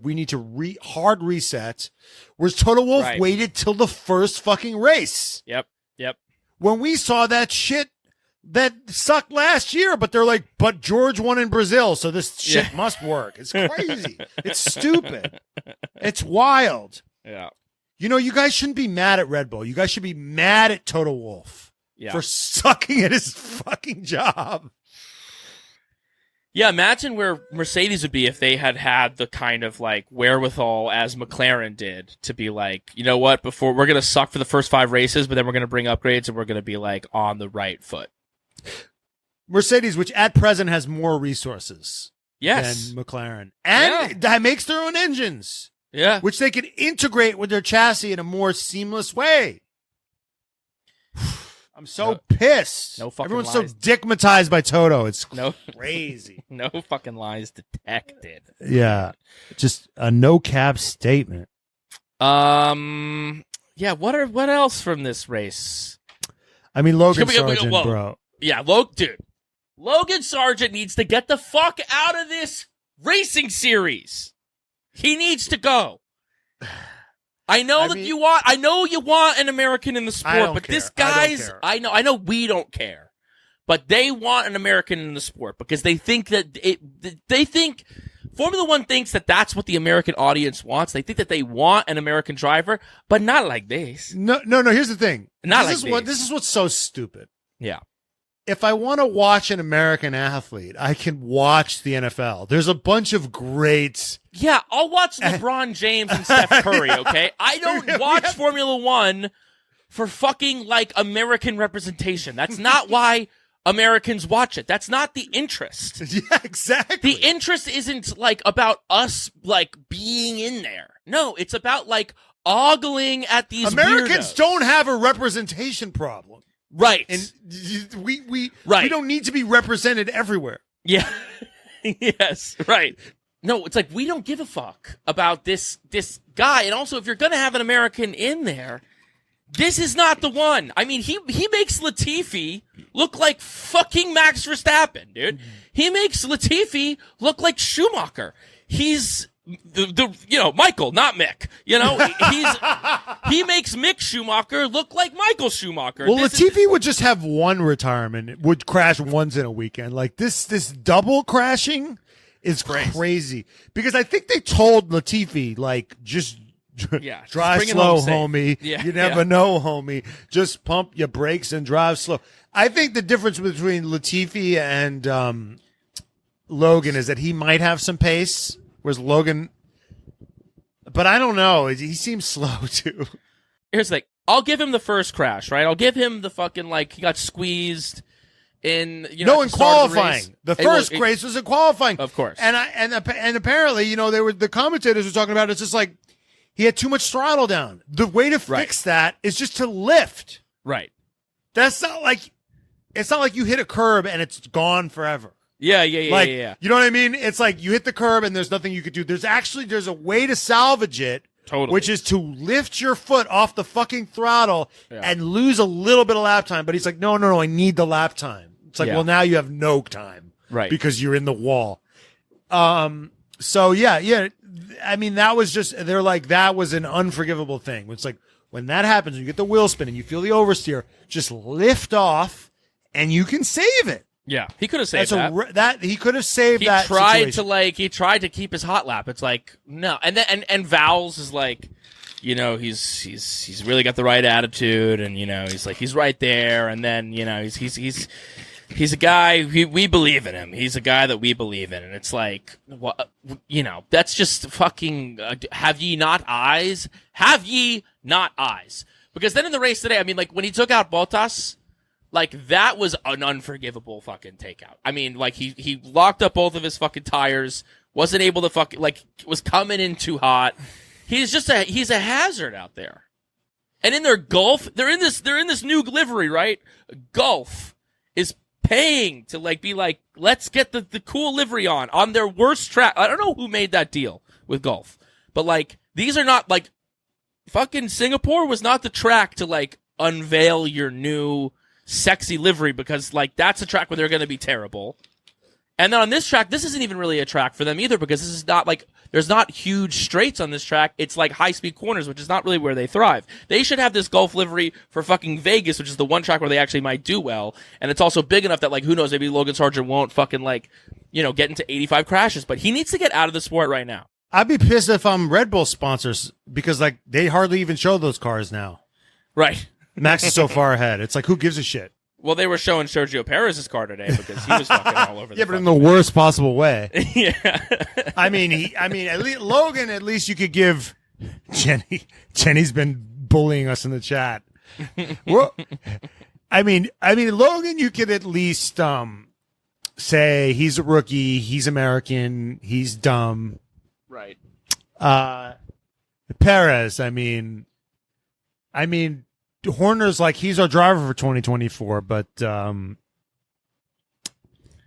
we need to hard reset. Whereas Toto Wolff waited till the first fucking race. Yep. When we saw that shit that sucked last year, but they're like, but George won in Brazil, so this shit must work. It's crazy. It's stupid. It's wild. Yeah. You know, you guys shouldn't be mad at Red Bull. You guys should be mad at Toto Wolff for sucking at his fucking job. Yeah, imagine where Mercedes would be if they had the kind of like wherewithal as McLaren did to be like, you know what, before we're going to suck for the first 5 races, but then we're going to bring upgrades and we're going to be like on the right foot. Mercedes, which at present has more resources than McLaren, and makes their own engines, which they can integrate with their chassis in a more seamless way. I'm so pissed. No fucking Everyone's lies. so dickmatized by Toto. It's crazy. No fucking lies detected. Yeah. Just a no cap statement. Yeah, what else from this race? I mean, Logan Sargeant, bro. Yeah, dude. Logan Sargeant needs to get the fuck out of this racing series. He needs to go. I know you want an American in the sport, but this guy's, I know we don't care, but they want an American in the sport because they think that Formula One thinks that that's what the American audience wants. They think that they want an American driver, but not like this. No. Here's the thing. This is what's so stupid. Yeah. If I want to watch an American athlete, I can watch the NFL. There's a bunch of greats. Yeah, I'll watch LeBron James and Steph Curry, okay? I don't watch Formula One for fucking, like, American representation. That's not why Americans watch it. That's not the interest. Yeah, exactly. The interest isn't, like, about us, like, being in there. No, it's about, like, ogling at these Americans weirdos. don't have a representation problem. Right. And we don't need to be represented everywhere. Yeah. Yes, right. No, it's like we don't give a fuck about this guy. And also, if you're going to have an American in there, this is not the one. I mean, he makes Latifi look like fucking Max Verstappen, dude. He makes Latifi look like Schumacher. He's Michael, not Mick. He makes Mick Schumacher look like Michael Schumacher. Well, Latifi would just have one retirement. It would crash once in a weekend. Like this double crashing is crazy. Because I think they told Latifi, like, just drive slow, homie. Yeah, you never know, homie. Just pump your brakes and drive slow. I think the difference between Latifi and Logan is that he might have some pace. Whereas Logan, but I don't know. He seems slow too. Here's the thing. I'll give him the first crash, right? I'll give him the fucking, like, he got squeezed in, in qualifying. The first race was in qualifying. Of course. And apparently, the commentators were talking about it's just like he had too much throttle down. The way to fix that is just to lift. Right. That's not like it's not like you hit a curb and it's gone forever. Yeah. You know what I mean? It's like you hit the curb and there's nothing you could do. There's a way to salvage it. Totally. Which is to lift your foot off the fucking throttle and lose a little bit of lap time. But he's like, no, I need the lap time. It's like, well, now you have no time. Right. Because you're in the wall. So yeah. I mean, that was just, they're like, that was an unforgivable thing. It's like, when that happens, you get the wheel spin and you feel the oversteer, just lift off and you can save it. Yeah, he could have saved that. He could have saved that. He tried to keep his hot lap. It's like, no. And then and Vowles is like, you know, he's really got the right attitude, and you know, he's right there. And then, you know, he's a guy we believe in him. He's a guy that we believe in, and it's like, what, you know, that's just fucking. Have ye not eyes? Have ye not eyes? Because then in the race today, I mean, like when he took out Bottas. Like, that was an unforgivable fucking takeout. I mean, like, he locked up both of his fucking tires, wasn't able to fucking, like, was coming in too hot. He's a hazard out there. And in their Gulf, they're in this new livery, right? Gulf is paying to, like, be like, let's get the cool livery on their worst track. I don't know who made that deal with Gulf. But, like, these are not, like, fucking Singapore was not the track to, like, unveil your new sexy livery, because like that's a track where they're going to be terrible. And then on this track, this isn't even really a track for them either, because this is not like, there's not huge straights on this track. It's like high speed corners, which is not really where they thrive. They should have this Gulf livery for fucking Vegas, which is the one track where they actually might do well. And it's also big enough that, like, who knows, maybe Logan Sargeant won't fucking, like, you know, get into 85 crashes, but he needs to get out of the sport right now. I'd be pissed if I'm Red Bull sponsors, because like they hardly even show those cars now. Right. Max is so far ahead. It's like, who gives a shit? Well, they were showing Sergio Perez's car today because he was fucking all over the but in the worst possible way. Yeah. I mean, at least Logan, at least you could give Jenny. Jenny's been bullying us in the chat. Well, I mean, Logan, you could at least say he's a rookie, he's American, he's dumb. Right. Perez, I mean, Horner's like, he's our driver for 2024, but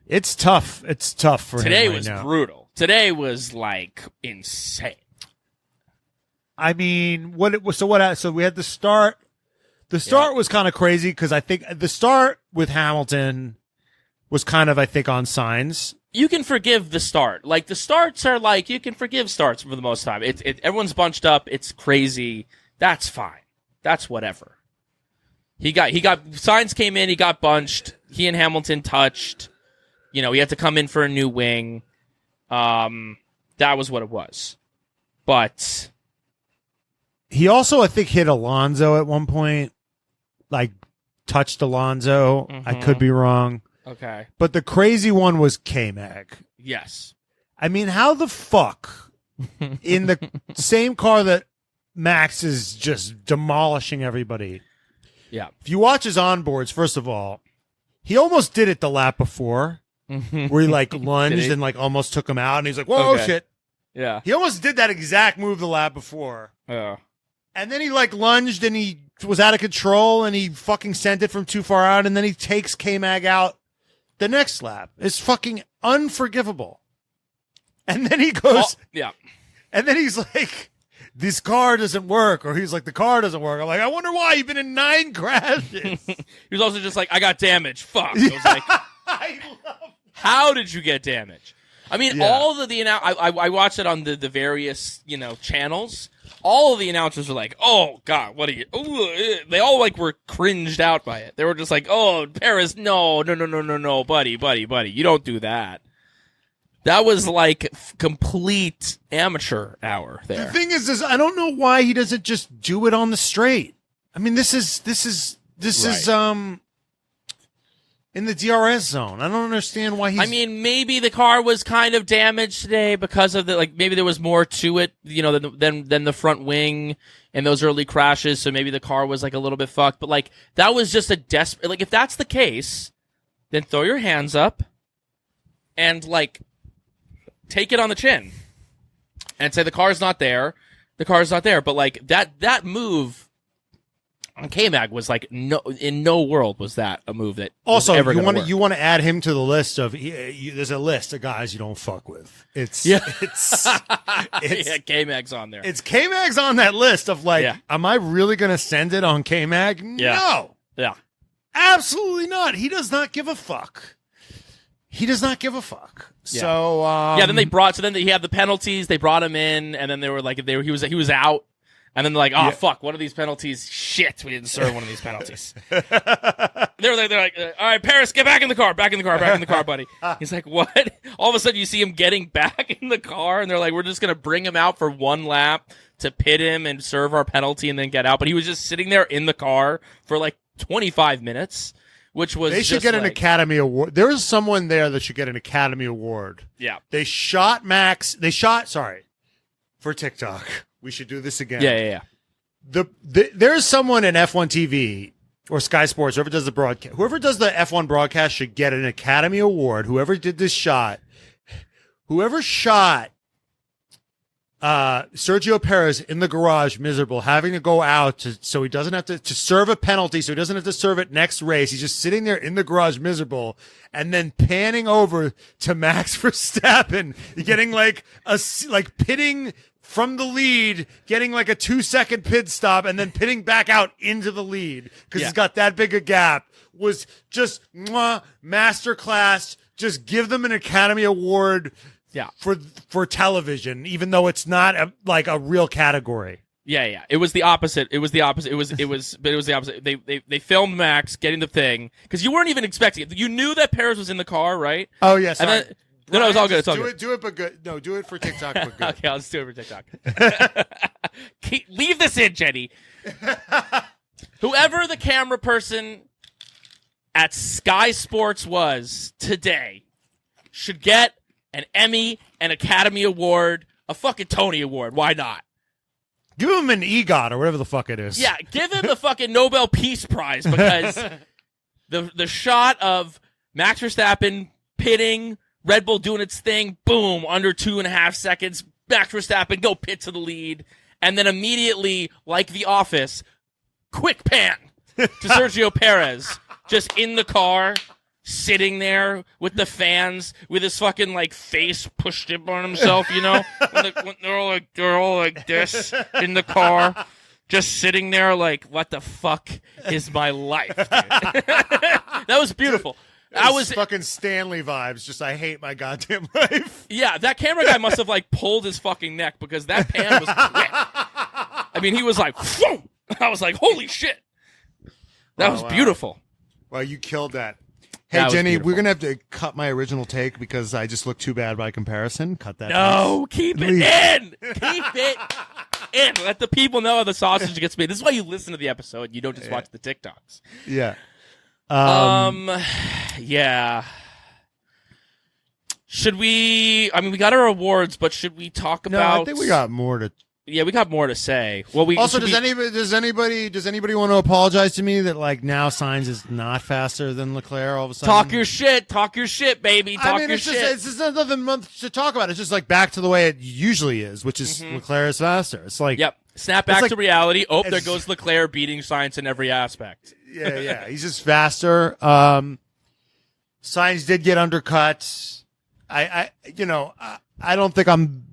it's tough. It's tough for today him right was now. Brutal. Today was like insane. I mean, so we had the start. The start was kind of crazy because I think the start with Hamilton was kind of, I think, on signs. You can forgive the start. Like, the starts are like, you can forgive starts for the most time. Everyone's bunched up. It's crazy. That's fine. That's whatever. Sainz came in, he got bunched. He and Hamilton touched. You know, he had to come in for a new wing. That was what it was. But he also, I think, hit Alonso at one point. Like, touched Alonso. Mm-hmm. I could be wrong. Okay. But the crazy one was K-Mag. Yes. I mean, how the fuck in the same car that Max is just demolishing everybody. Yeah. If you watch his onboards, first of all, he almost did it the lap before, where he like lunged and like almost took him out, and he's like, "Whoa, shit!" Yeah. He almost did that exact move the lap before. Yeah. And then he like lunged and he was out of control and he fucking sent it from too far out, and then he takes K-Mag out the next lap. It's fucking unforgivable. And then he goes, and then he's like, this car doesn't work, or he's like, the car doesn't work. I'm like, I wonder why. You've been in 9 crashes. He was also just like, I got damage. Fuck. I was like, how did you get damage? I mean, all of the I watched it on the various, you know, channels. All of the announcers were like, oh, God, what are you? Ooh, they all, like, were cringed out by it. They were just like, oh, Perez, no, buddy. You don't do that. That was, like, complete amateur hour there. The thing is I don't know why he doesn't just do it on the straight. I mean, this is in the DRS zone. I don't understand why he's... I mean, maybe the car was kind of damaged today because of maybe there was more to it, you know, than the front wing and those early crashes, so maybe the car was, like, a little bit fucked. But, like, that was just a desperate... Like, if that's the case, then throw your hands up and, like, take it on the chin and say the car's not there. The car's not there. But, like, that move on K-Mag was like, no, in no world was that a move that also was ever you want to add him to the list of there's a list of guys you don't fuck with. It's yeah, K-Mag's on there. It's K-Mag's on that list of like, am I really going to send it on K-Mag? Yeah. No. Yeah. Absolutely not. He does not give a fuck. He does not give a fuck. Yeah. So then he had the penalties. They brought him in, and then they were like, he was out. And then they're like, fuck, one of these penalties, shit, we didn't serve one of these penalties. they're like, all right, Paris, get back in the car, buddy. He's like, what? All of a sudden you see him getting back in the car, and they're like, we're just going to bring him out for one lap to pit him and serve our penalty and then get out. But he was just sitting there in the car for like 25 minutes, which was they should get an Academy Award. There is someone there that should get an Academy Award. Yeah. They shot for TikTok. We should do this again. Yeah. There's someone in F1 TV or Sky Sports, whoever does the broadcast, whoever does the F1 broadcast should get an Academy Award. Whoever did this shot, whoever shot Sergio Perez in the garage, miserable, having to go out so he doesn't have to serve a penalty, so he doesn't have to serve it next race. He's just sitting there in the garage, miserable, and then panning over to Max Verstappen, getting like pitting from the lead, getting like a 2-second pit stop, and then pitting back out into the lead because he's got that big a gap. Was just masterclass. Just give them an Academy Award. Yeah. For television, even though it's not a real category. Yeah. It was the opposite. It was the opposite. They filmed Max getting the thing because you weren't even expecting it. You knew that Perez was in the car, right? Oh yes. And then, no, it's all good. It's all good. Do it, but good. No, do it for TikTok, but good. Okay, I'll just do it for TikTok. Leave this in, Jenny. Whoever the camera person at Sky Sports was today should get an Emmy, an Academy Award, a fucking Tony Award. Why not? Give him an EGOT or whatever the fuck it is. Yeah, give him the fucking Nobel Peace Prize because the shot of Max Verstappen pitting, Red Bull doing its thing, boom, under 2.5 seconds, Max Verstappen go pit to the lead, and then immediately, like The Office, quick pan to Sergio Perez, just in the car, sitting there with the fans, with his fucking like face pushed up on himself, you know, when they're all like this in the car, just sitting there like, what the fuck is my life? Dude? That was beautiful. I was fucking Stanley vibes. Just I hate my goddamn life. Yeah, that camera guy must have like pulled his fucking neck because that pan was quick. I mean, he was like, whoa! I was like, holy shit, that was beautiful. Well, you killed that. Hey, Jenny, we're going to have to cut my original take because I just look too bad by comparison. Cut that. No, keep it in. Keep it in. Let the people know how the sausage gets made. This is why you listen to the episode. You don't just watch the TikToks. Yeah. Yeah. Should we, I mean, we got our awards, but should we talk about. No, I think we got more to. Yeah, we got more to say. Well, does anybody want to apologize to me that like now Sainz is not faster than Leclerc all of a sudden? Talk your shit, baby. It's just another month to talk about. It's just like back to the way it usually is, which is Leclerc is faster. It's like snap back to reality. Oh, there goes Leclerc beating Sainz in every aspect. Yeah, he's just faster. Sainz did get undercut. I don't think I'm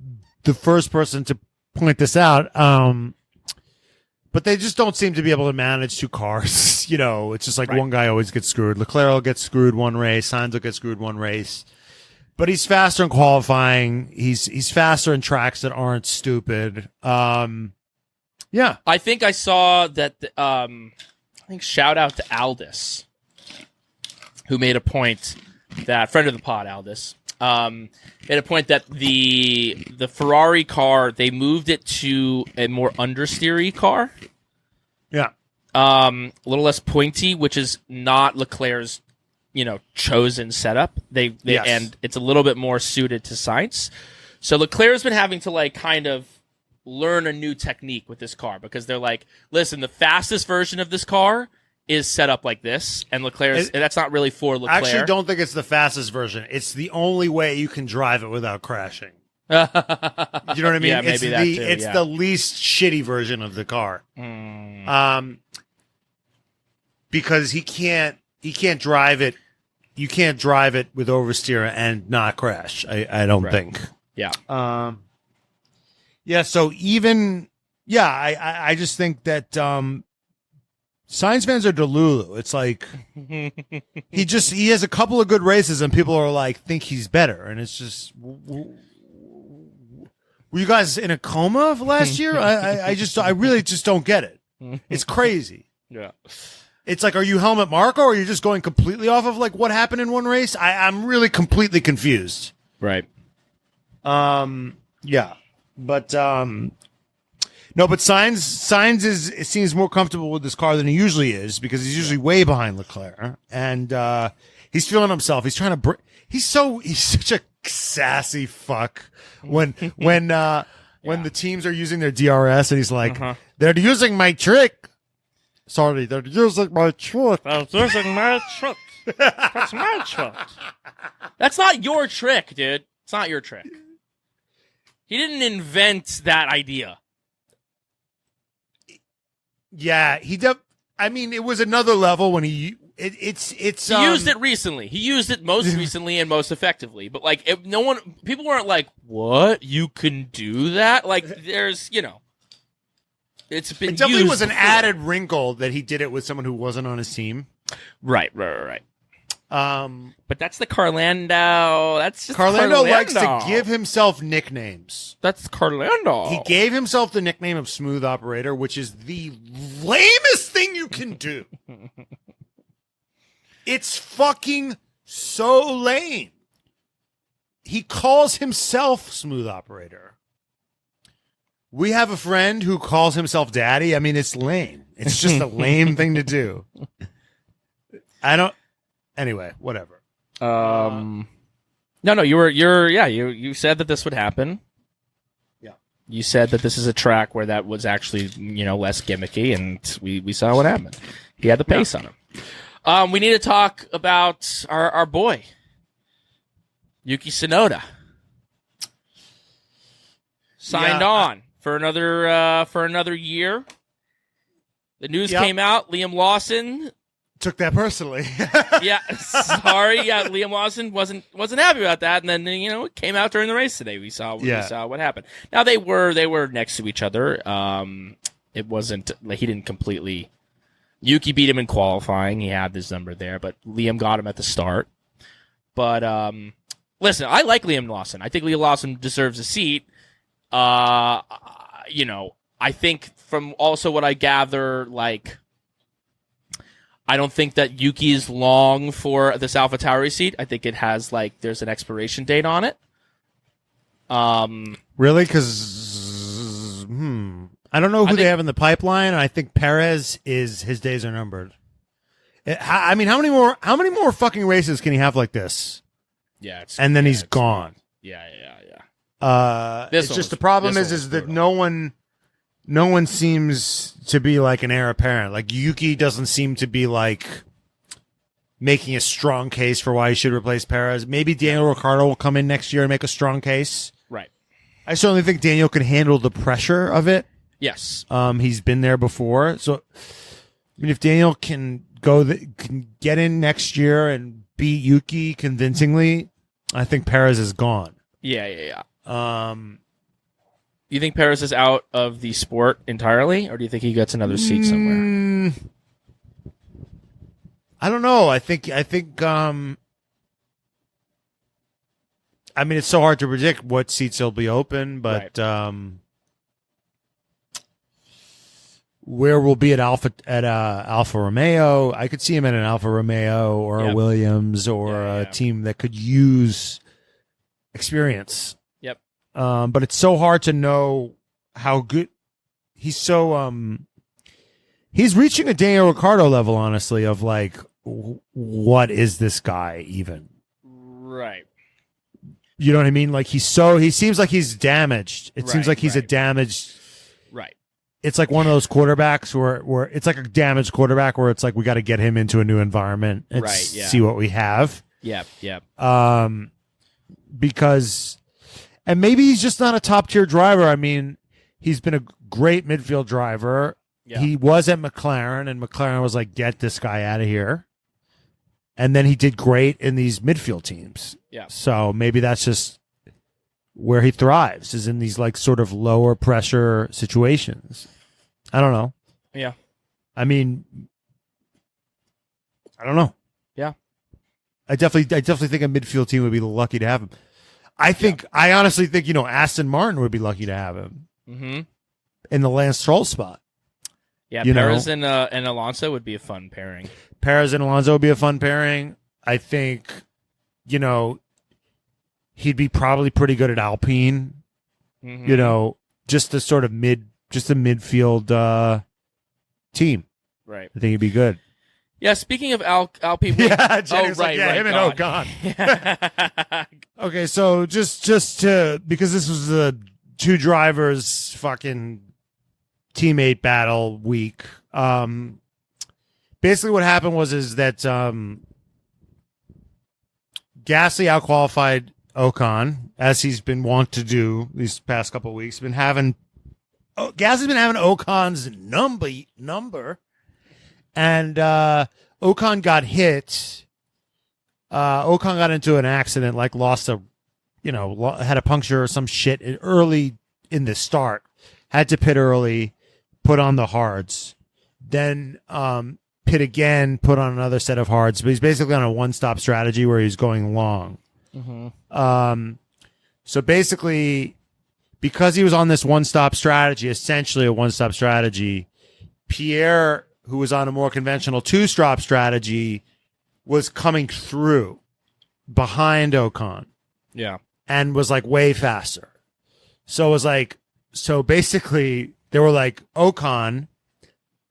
the first person to point this out, but they just don't seem to be able to manage two cars. It's just like one guy always gets screwed. Leclerc will get screwed one race, Sainz will get screwed one race, but he's faster in qualifying. He's faster in tracks that aren't stupid. Yeah, I think I saw that. I think shout out to Aldis, who made a point that friend of the pod, Aldis. Made a point that the Ferrari car, they moved it to a more understeery car. Yeah. A little less pointy, which is not Leclerc's, chosen setup. And it's a little bit more suited to Sainz. So Leclerc's been having to like kind of learn a new technique with this car because they're like, listen, the fastest version of this car is set up like this, and that's not really for Leclerc. I actually don't think it's the fastest version. It's the only way you can drive it without crashing. You know what I mean? Yeah, maybe it's the least shitty version of the car. because he can't drive it. You can't drive it with oversteer and not crash. I don't think. Yeah. Yeah. So I just think that Sainz fans are delulu. It's like he has a couple of good races and people are like think he's better, and it's just. Were you guys in a coma last year? I really just don't get it. It's crazy. Yeah. It's like, are you helmet Marco, or are you just going completely off of like what happened in one race? I'm really completely confused. Right. Yeah. But no, but Sainz it seems more comfortable with this car than he usually is, because he's usually way behind Leclerc, and he's feeling himself. He's trying to he's such a sassy fuck when the teams are using their DRS and he's like, they're using my trick. Sorry, they're using my trick. They're using my trick. That's my trick. That's not your trick, dude. It's not your trick. He didn't invent that idea. Yeah, I mean, it was another level when he used it recently. He used it most recently and most effectively. But like, people weren't like, "What? You can do that?" Like, there's, it's been. It definitely used was an before. added wrinkle that he did it with someone who wasn't on his team. Right. But that's the Carlando. That's just Carlando likes to give himself nicknames. That's Carlando. He gave himself the nickname of Smooth Operator, which is the lamest thing you can do. It's fucking so lame. He calls himself Smooth Operator. We have a friend who calls himself Daddy. I mean, it's lame. It's just a lame thing to do. Anyway, whatever. No, you said that this would happen. Yeah. You said that this is a track where that was actually, less gimmicky, and we saw what happened. He had the pace on him. We need to talk about our boy, Yuki Tsunoda. Signed on for another year. The news came out. Liam Lawson took that personally. Yeah, sorry. Yeah, Liam Lawson wasn't happy about that, and then it came out during the race today. We saw what happened. Now they were next to each other. It wasn't like he didn't completely. Yuki beat him in qualifying. He had this number there, but Liam got him at the start. But listen, I like Liam Lawson. I think Liam Lawson deserves a seat. I think from also what I gather, like, I don't think that Yuki is long for this AlphaTauri seat. I think it has, like, there's an expiration date on it. Really? Because, I don't know who they have in the pipeline. I think Perez his days are numbered. I mean, how many more fucking races can he have like this? Yeah. And then he's gone. Yeah. It's just the problem is that no one seems to be like an heir apparent. Like Yuki doesn't seem to be like making a strong case for why he should replace Perez. Maybe Daniel Ricciardo will come in next year and make a strong case. Right. I certainly think Daniel can handle the pressure of it. Yes. He's been there before. So, I mean, if Daniel can can get in next year and beat Yuki convincingly, I think Perez is gone. Yeah. You think Perez is out of the sport entirely, or do you think he gets another seat somewhere? I don't know. I think I mean, it's so hard to predict what seats will be open, but right. Where we'll be at Alfa Romeo, I could see him in an Alfa Romeo or a Williams or a team that could use experience. Yep. But it's so hard to know how good he's. So he's reaching a Daniel Ricciardo level, honestly, of like, what is this guy even? Right. You know what I mean? Like he seems like he's damaged. It seems like he's a damaged. Right. It's like one of those quarterbacks where it's like a damaged quarterback where it's like we got to get him into a new environment and see what we have. Yep. Because, and maybe he's just not a top tier driver. I mean, he's been a great midfield driver. he was at McLaren, and McLaren was like, get this guy out of here. And then he did great in these midfield teams. Yeah. So maybe that's just where he thrives, is in these like sort of lower pressure situations. I don't know. Yeah. I mean, I don't know. Yeah. I definitely think a midfield team would be lucky to have him. I honestly think, Aston Martin would be lucky to have him in the Lance Stroll spot. Yeah, Perez and Alonso would be a fun pairing. Perez and Alonso would be a fun pairing. I think, he'd be probably pretty good at Alpine. Just the sort of midfield team. Right. I think he'd be good. Yeah, speaking of Alpine. Yeah, him and Ocon. Okay, so just to, because this was the two drivers fucking teammate battle week. Basically what happened is that Gasly outqualified Ocon, as he's been wont to do these past couple of weeks. Gasly's been having Ocon's number. And Ocon got hit. Ocon got into an accident, like had a puncture or some shit early in the start. Had to pit early, put on the hards. Then pit again, put on another set of hards. But he's basically on a one-stop strategy where he's going long. So basically, because he was on this one-stop strategy, essentially a one-stop strategy, Pierre, who was on a more conventional two-stop strategy, was coming through behind Ocon. Yeah. And was like way faster. So it was like, basically they were like, Ocon,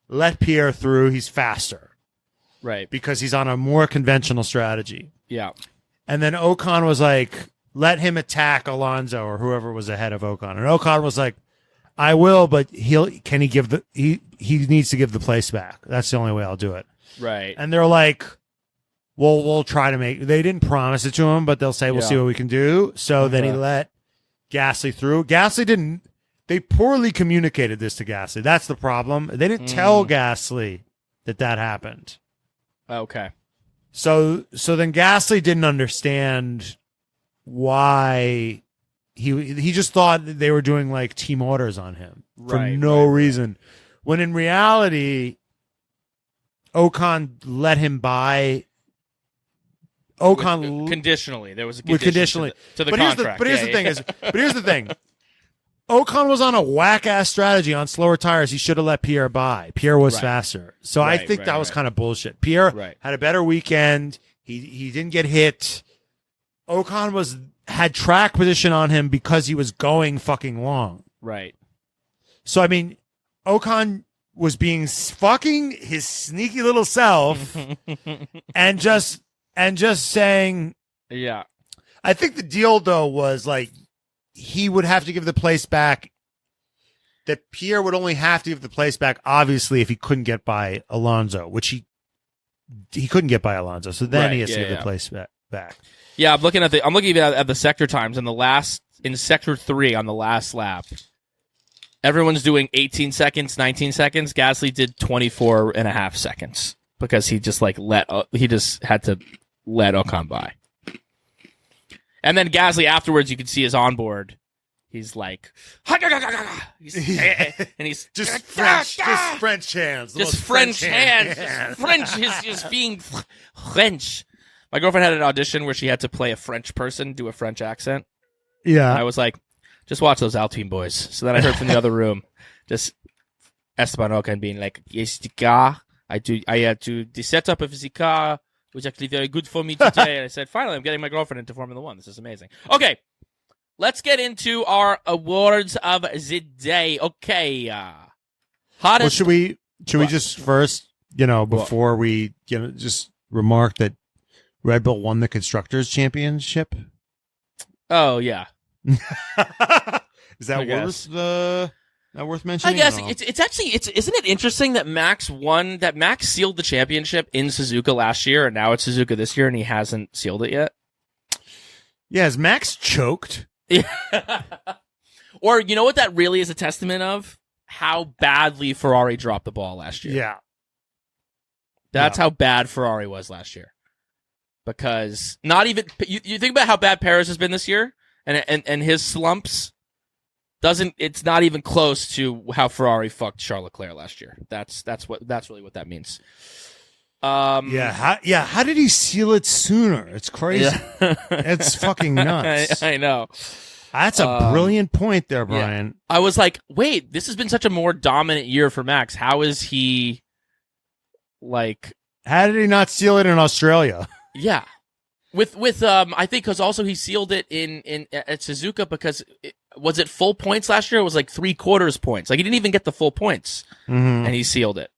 let Pierre through, he's faster. Right. Because he's on a more conventional strategy. Yeah. And then Ocon was like, let him attack Alonso or whoever was ahead of Ocon. And Ocon was like, I will, but he needs to give the place back. That's the only way I'll do it. Right. And they're like, well, we'll try to they didn't promise it to him, but they'll say, we'll see what we can do. So then he let Gasly through. They poorly communicated this to Gasly. That's the problem. They didn't tell Gasly that happened. Okay. So then Gasly didn't understand why he just thought that they were doing like team orders on him for no reason. When in reality, Ocon let him by. Conditionally, there was a condition to the contract. Here's the thing. Ocon was on a whack-ass strategy on slower tires. He should have let Pierre by. Pierre was faster. So I think that was kind of bullshit. Pierre had a better weekend. He didn't get hit. Ocon had track position on him because he was going fucking long. Right. So, I mean, Ocon was being fucking his sneaky little self and just saying, yeah. I think the deal though was like he would have to give the place back. That Pierre would only have to give the place back, obviously, if he couldn't get by Alonso, which he couldn't get by Alonso. So then he has to give the place back. Yeah, I'm looking at the sector times in sector 3 on the last lap. Everyone's doing 18 seconds, 19 seconds. Gasly did 24 and a half seconds because he just had to let Ocon by. And then Gasly afterwards, you could see his onboard. He's like, and he's just French hands, just French hands, French. He's being French. My girlfriend had an audition where she had to play a French person, do a French accent. Yeah, and I was like, just watch those Alpine boys. So then I heard from the other room, just Esteban Ocon being like, yes, the car. I had to the setup of the car was actually very good for me today. And I said, finally, I'm getting my girlfriend into Formula One. This is amazing. Okay. Let's get into our awards of the day. Okay. Hottest. Well, should we just first, before we, just remark that Red Bull won the Constructors' Championship? Oh, yeah. Is that worth mentioning? I guess it's actually, isn't it interesting that Max sealed the championship in Suzuka last year and now it's Suzuka this year and he hasn't sealed it yet? Yeah, is Max choked? Or you know what that really is a testament of? how badly Ferrari dropped the ball last year. Yeah. That's how bad Ferrari was last year. Because not even you think about how bad Perez has been this year and his slumps it's not even close to how Ferrari fucked Charles Leclerc last year. That's really what that means. How did he seal it sooner? It's crazy. Yeah. It's fucking nuts. I know. That's a brilliant point there, Brian. Yeah. I was like, wait, this has been such a more dominant year for Max. How is he like? How did he not seal it in Australia? Yeah, with I think because also he sealed it in at Suzuka because was it full points last year? It was like 3/4 points. Like he didn't even get the full points, and he sealed it.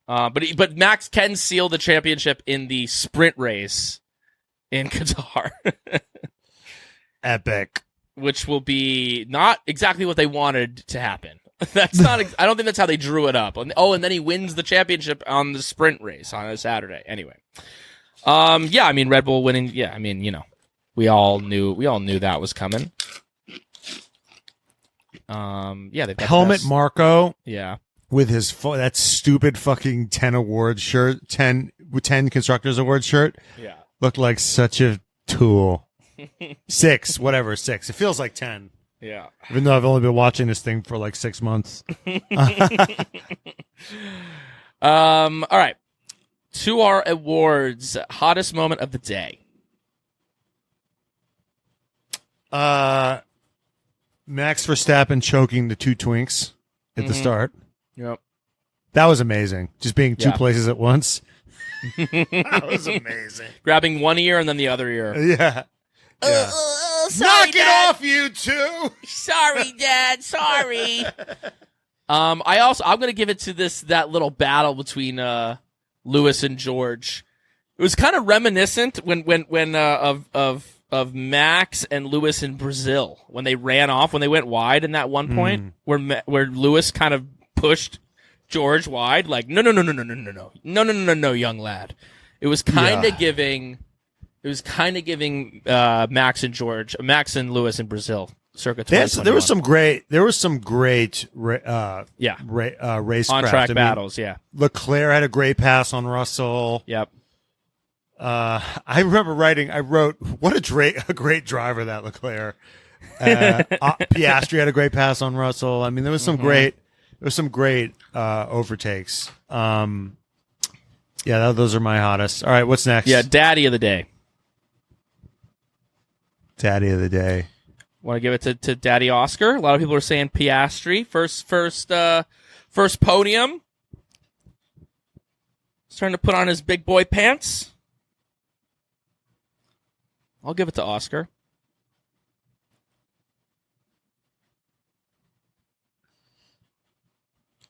But Max can seal the championship in the sprint race in Qatar. Epic. Which will be not exactly what they wanted to happen. That's not. I don't think that's how they drew it up. And then he wins the championship on the sprint race on a Saturday. Anyway, yeah, I mean Red Bull winning. Yeah, I mean we all knew that was coming. Yeah, they've got Helmut Marko. Yeah, with his that stupid fucking 10 award shirt, 10 constructors award shirt. Yeah, looked like such a tool. 6. It feels like 10. Yeah. Even though I've only been watching this thing for like 6 months. All right. To our awards, hottest moment of the day. Max Verstappen choking the 2 twinks at the start. Yep. That was amazing. Just being 2 places at once. That was amazing. Grabbing one ear and then the other ear. Yeah. Yeah. Sorry, Knock Dad. it off, you two. Sorry, Dad. Sorry. I'm gonna give it to that little battle between Lewis and George. It was kind of reminiscent of Max and Lewis in Brazil when they ran off, when they went wide in that one point where Lewis kind of pushed George wide, like no, young lad. It was kind of giving. It was kind of giving Max and Lewis in Brazil circa 2021. There was some great race on track battles. Yeah, Leclerc had a great pass on Russell. Yep. I remember I wrote, what a great driver that Leclerc. Piastri had a great pass on Russell. I mean, there was some great overtakes. Those are my hottest. All right, what's next? Yeah, Daddy of the day. Daddy of the day. Want to give it to Daddy Oscar? A lot of people are saying Piastri first podium. Starting to put on his big boy pants. I'll give it to Oscar.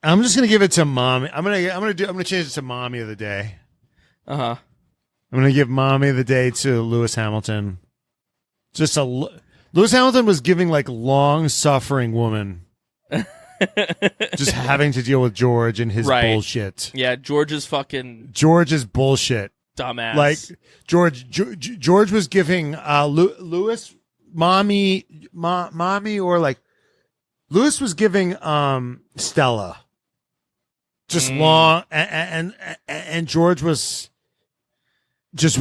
I'm just gonna give it to Mommy. I'm gonna change it to Mommy of the day. I'm gonna give Mommy of the day to Lewis Hamilton. Lewis Hamilton was giving like long-suffering woman, just having to deal with George and his bullshit. Yeah, George's bullshit. Dumbass. Like George was giving Lewis mommy, or like Lewis was giving Stella just long, and George was just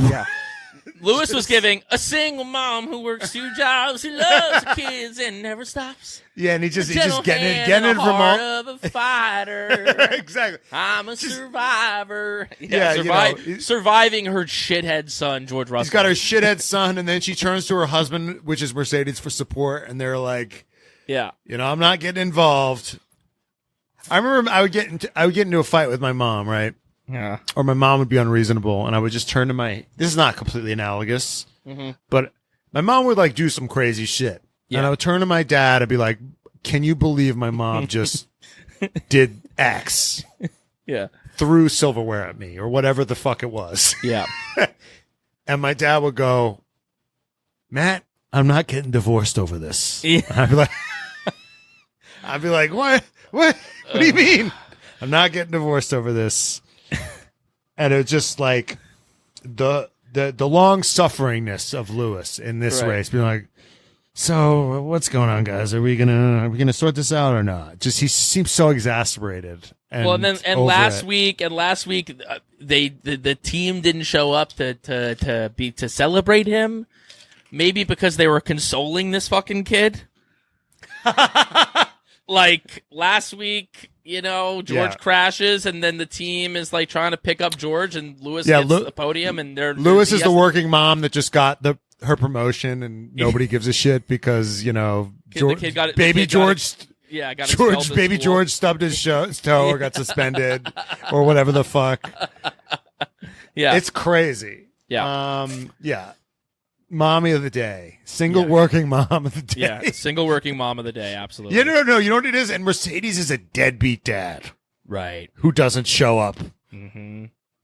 Lewis was giving a single mom who works 2 jobs, who loves her kids and never stops. Yeah, and he's just getting it from all all of a fighter. Exactly. I'm a survivor. Yeah, surviving her shithead son, George Russell. She's got her shithead son, and then she turns to her husband, which is Mercedes, for support, and they're like, "Yeah, I'm not getting involved." I remember I would get into a fight with my mom, right? Yeah. Or my mom would be unreasonable, and I would just turn to this is not completely analogous, but my mom would like do some crazy shit. Yeah. And I would turn to my dad and be like, can you believe my mom just did X? Yeah. Threw silverware at me or whatever the fuck it was. Yeah. And my dad would go, Matt, I'm not getting divorced over this. Yeah. And I'd be like, what? What do you mean? I'm not getting divorced over this. And it was just like the long sufferingness of Lewis in this race, being like, So what's going on, guys? Are we gonna sort this out or not? Just he seems so exasperated. And last week, the team didn't show up to celebrate him. Maybe because they were consoling this fucking kid. Like last week, George crashes, and then the team is like trying to pick up George, and Lewis gets the podium, and Lewis is the working mom that just got her promotion, and nobody gives a shit because George, baby George. Yeah, got baby George stubbed his toe or got suspended or whatever the fuck. Yeah, it's crazy. Yeah, Mommy of the day, single working mom of the day. Yeah, single working mom of the day. Absolutely. Yeah, no. You know what it is? And Mercedes is a deadbeat dad, right? Who doesn't show up,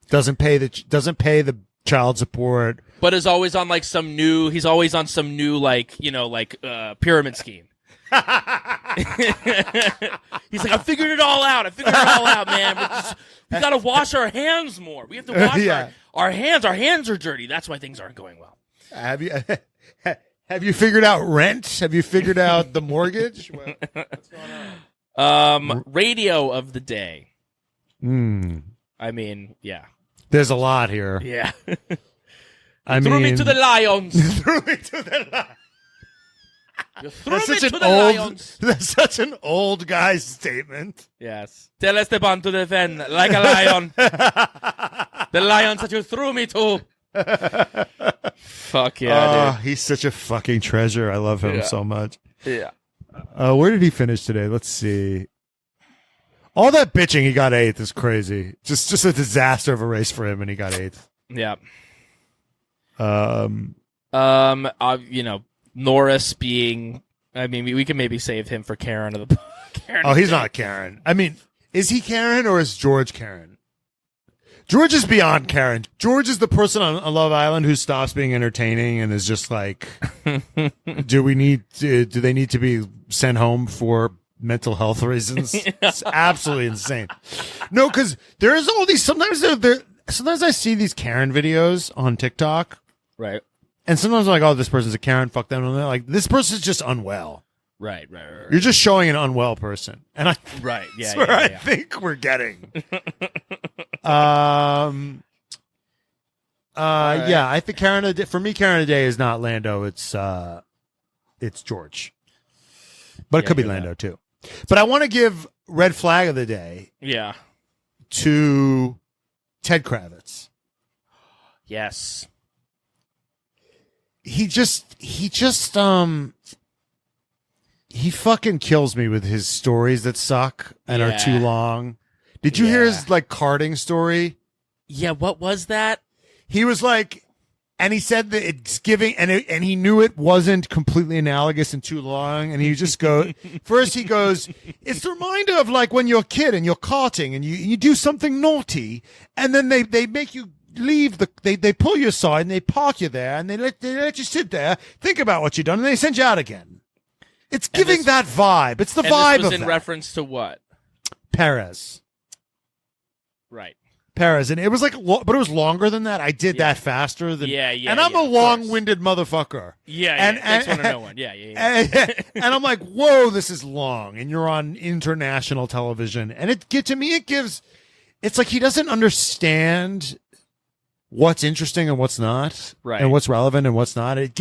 doesn't pay the child support, but is always on like some new. He's always on some new pyramid scheme. He's like, I figured it all out. Man. We got to wash our hands more. We have to wash our hands. Our hands are dirty. That's why things aren't going well. Have you figured out rent? Have you figured out the mortgage? What's going on? Radio of the day. I mean, yeah. There's a lot here. Yeah. Threw me to the lions. Threw me to the lions. You threw me to the lions. That's such an old guy's statement. Yes. Tell Esteban to defend like a lion. The lions that you threw me to. Fuck yeah, dude. He's such a fucking treasure. I love him so much. Yeah. Where did he finish today? Let's see. All that bitching, he got 8th is crazy. Just a disaster of a race for him, and he got 8th. Yeah. Norris being. I mean, we can maybe save him for Karen of the. He's not Karen. I mean, is he Karen or is George Karen? George is beyond Karen. George is the person on Love Island who stops being entertaining and is just like, do they need to be sent home for mental health reasons? It's absolutely insane. No, because there's all these, sometimes I see these Karen videos on TikTok. Right. And sometimes I'm like, oh, this person's a Karen, fuck them. And they're like, this person's just unwell. Right. You're just showing an unwell person. And I think we're getting. I think for me, Karen of the day is not Lando. It's George, but it could be Lando too. But I want to give red flag of the day. Yeah. To Ted Kravitz. Yes. He fucking kills me with his stories that suck and are too long. Did you hear his karting story? Yeah, what was that? He was like, and he said that it's giving, and he knew it wasn't completely analogous and too long. And he just first he goes, it's the reminder of like when you're a kid and you're karting and you do something naughty, and then they make you leave they pull you aside and they park you there and they let you sit there, think about what you've done, and they send you out again. It's giving that vibe. It's the vibe of in reference to what? Perez. Right. Perez. And it was but it was longer than that. I did that faster than. Yeah. And I'm a long-winded motherfucker. Yeah. Takes one to know one. Yeah. And I'm like, whoa, this is long. And you're on international television. And it's like he doesn't understand what's interesting and what's not. Right. And what's relevant and what's not. It's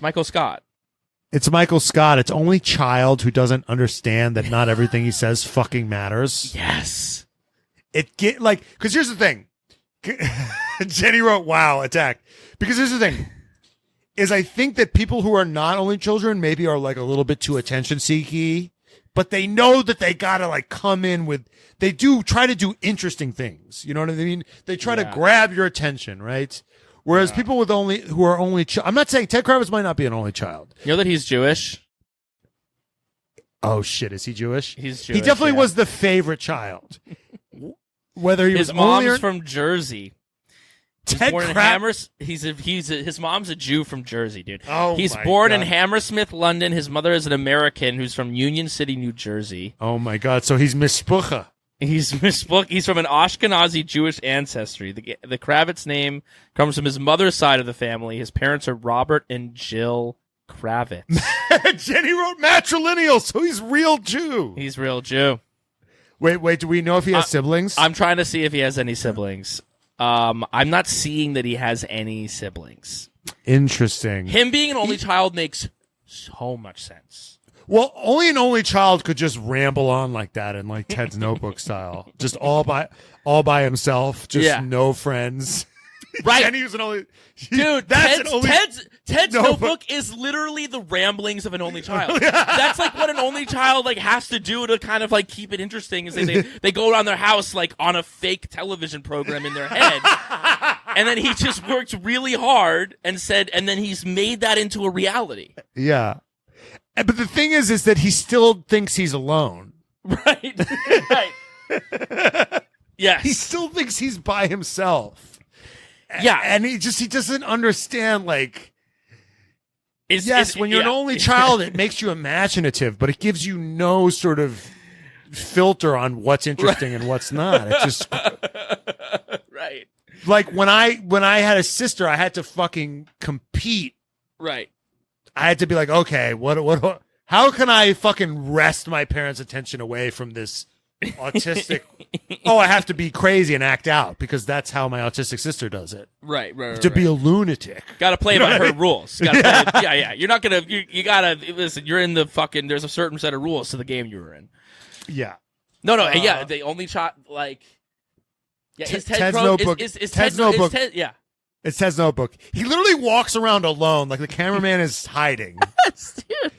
Michael Scott. It's Michael Scott. It's only child who doesn't understand that not everything he says fucking matters. Yes. Because here's the thing. Jenny wrote, wow, attack. Because here's the thing. Is I think that people who are not only children maybe are like a little bit too attention seeky, but they know that they gotta come in with, they do try to do interesting things. You know what I mean? They try to grab your attention, right? Whereas people who are only I'm not saying Ted Kravitz might not be an only child. You know that he's Jewish? Oh shit, is he Jewish? He's Jewish. He definitely was the favorite child. Whether he his was mom's from Jersey. Ted born in his mom's a Jew from Jersey, dude. Oh, he's born in Hammersmith, London. His mother is an American who's from Union City, New Jersey. Oh my god, so he's Mishpucha. He's misspoke. He's from an Ashkenazi Jewish ancestry. The Kravitz name comes from his mother's side of the family. His parents are Robert and Jill Kravitz. Jenny wrote matrilineal, so he's real Jew. He's real Jew. Wait, do we know if he has siblings? I'm trying to see if he has any siblings. I'm not seeing that he has any siblings. Interesting. Him being an only child makes so much sense. Well, only an only child could just ramble on like that in like Ted's Notebook style, just all by himself, just no friends. Right? Jenny was an only dude. Ted's Notebook is literally the ramblings of an only child. That's like what an only child like has to do to kind of like keep it interesting. Is they go around their house like on a fake television program in their head, and then he just worked really hard and then he's made that into a reality. Yeah. But the thing is that he still thinks he's alone. Right. Right. Yes. He still thinks he's by himself. Yeah. And he doesn't understand, like, when you're an only child, it makes you imaginative, but it gives you no sort of filter on what's interesting and what's not. It's just right. Like when I had a sister, I had to fucking compete. Right. I had to be like, okay, how can I fucking wrest my parents' attention away from this autistic? I have to be crazy and act out because that's how my autistic sister does it. Right. To be a lunatic. Got to play by her rules. Yeah. You're not gonna. You gotta listen. You're in the fucking. There's a certain set of rules to the game you were in. Yeah. No. Yeah. The only child like. Yeah. Is Ted's Notebook. Ted's Notebook. Yeah. It's Ted's Notebook. He literally walks around alone, like the cameraman is hiding. Yes, dude.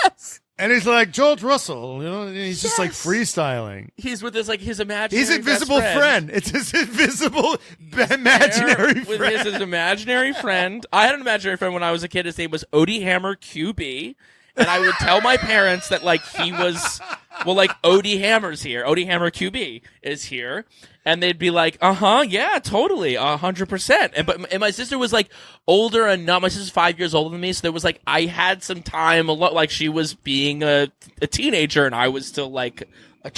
Yes. And he's like George Russell, and he's just like freestyling. He's with his imaginary. His invisible friend. It's his invisible imaginary friend. With his imaginary friend. I had an imaginary friend when I was a kid. His name was Odie Hammer QB, and I would tell my parents that like he was like Odie Hammer's here. Odie Hammer QB is here. And they'd be like, yeah, totally, 100%. And my sister was like older enough. My sister's 5 years older than me, so there was like I had some time. Like she was being a teenager, and I was still like a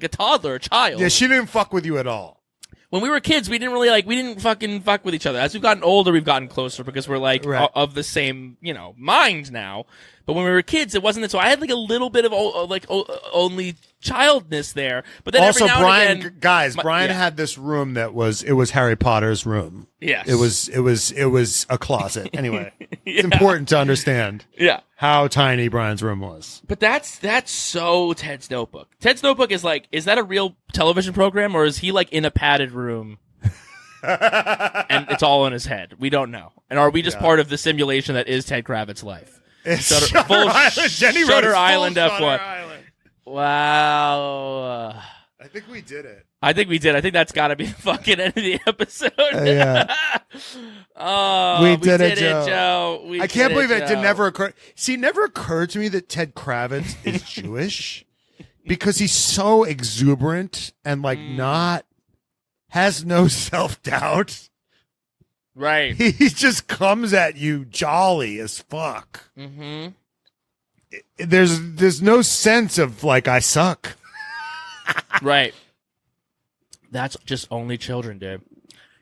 toddler, a child. Yeah, she didn't fuck with you at all. When we were kids, we didn't fucking fuck with each other. As we've gotten older, we've gotten closer because we're like of the same, mind now. But when we were kids, it wasn't. So I had like a little bit of only childness there. But then also, every now Brian, and again, Brian had this room that was Harry Potter's room. Yes, it was a closet. Anyway, it's important to understand. Yeah. How tiny Brian's room was. But that's so Ted's Notebook. Ted's Notebook is like, is that a real television program or is he like in a padded room and it's all in his head? We don't know. And are we just part of the simulation that is Ted Kravitz's life? Shutter Island. Jenny wrote Shutter Island Shutter F1. Island. Wow. I think we did it. I think we did. I think that's got to be the fucking end of the episode. Yeah. Oh, we did it, Joe. I can't believe it did never occur. See, it never occurred to me that Ted Kravitz is Jewish because he's so exuberant and like has no self-doubt. Right. He just comes at you jolly as fuck. Mm-hmm. There's no sense of like I suck. Right. That's just only children, dude.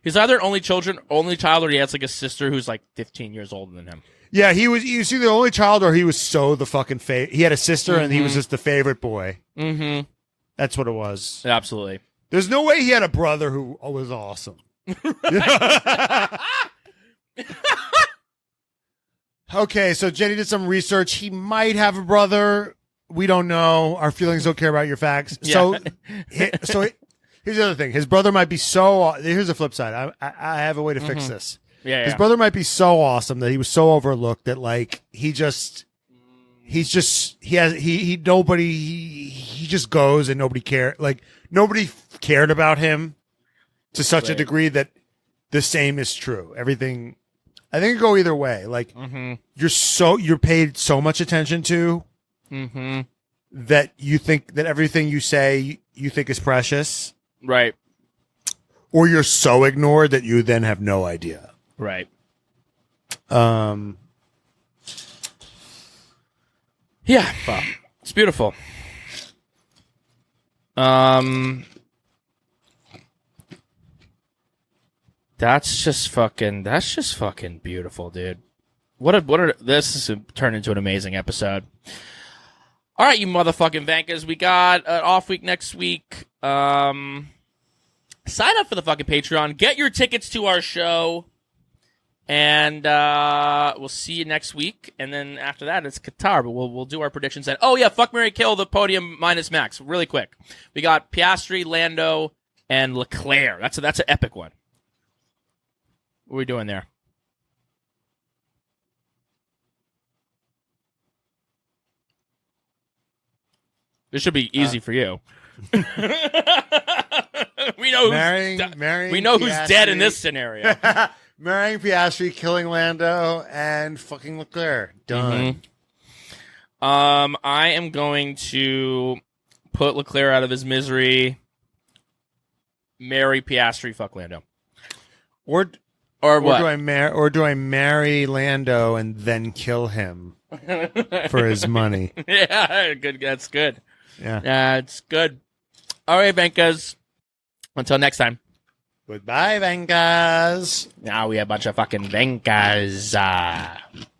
He's either only child, or he has like a sister who's like 15 years older than him. Yeah, he was either the only child or he was so the fucking he had a sister and he was just the favorite boy. Mm-hmm. That's what it was. Absolutely. There's no way he had a brother who was awesome. Okay, so Jenny did some research. He might have a brother. We don't know. Our feelings don't care about your facts. Yeah. So here's the other thing. His brother might be so. Here's the flip side. I have a way to fix this. Yeah. His brother might be so awesome that he was so overlooked that like he just goes and nobody cared. Like nobody cared about him to such a degree that the same is true. Everything. I think it go either way. Like you're paid so much attention to that you think that everything you say you think is precious. Right. Or you're so ignored that you then have no idea. Right. Yeah. It's beautiful. That's just fucking beautiful, dude. This has turned into an amazing episode. All right, you motherfucking Vankas. We got an off week next week. Sign up for the fucking Patreon. Get your tickets to our show. And we'll see you next week. And then after that, it's Qatar. But we'll do our predictions then. Oh, yeah, fuck, marry, kill the podium minus Max. Really quick. We got Piastri, Lando, and Leclerc. That's an epic one. What are we doing there? This should be easy for you. We know who's dead in this scenario. Marrying Piastri, killing Lando, and fucking Leclerc. Done. Mm-hmm. I am going to put Leclerc out of his misery. Marry Piastri, fuck Lando. Or what? Do I marry Lando and then kill him for his money? Yeah, good. That's good. Yeah, it's good. All right, Vankas. Until next time. Goodbye, Vankas. Now we have a bunch of fucking Vankas.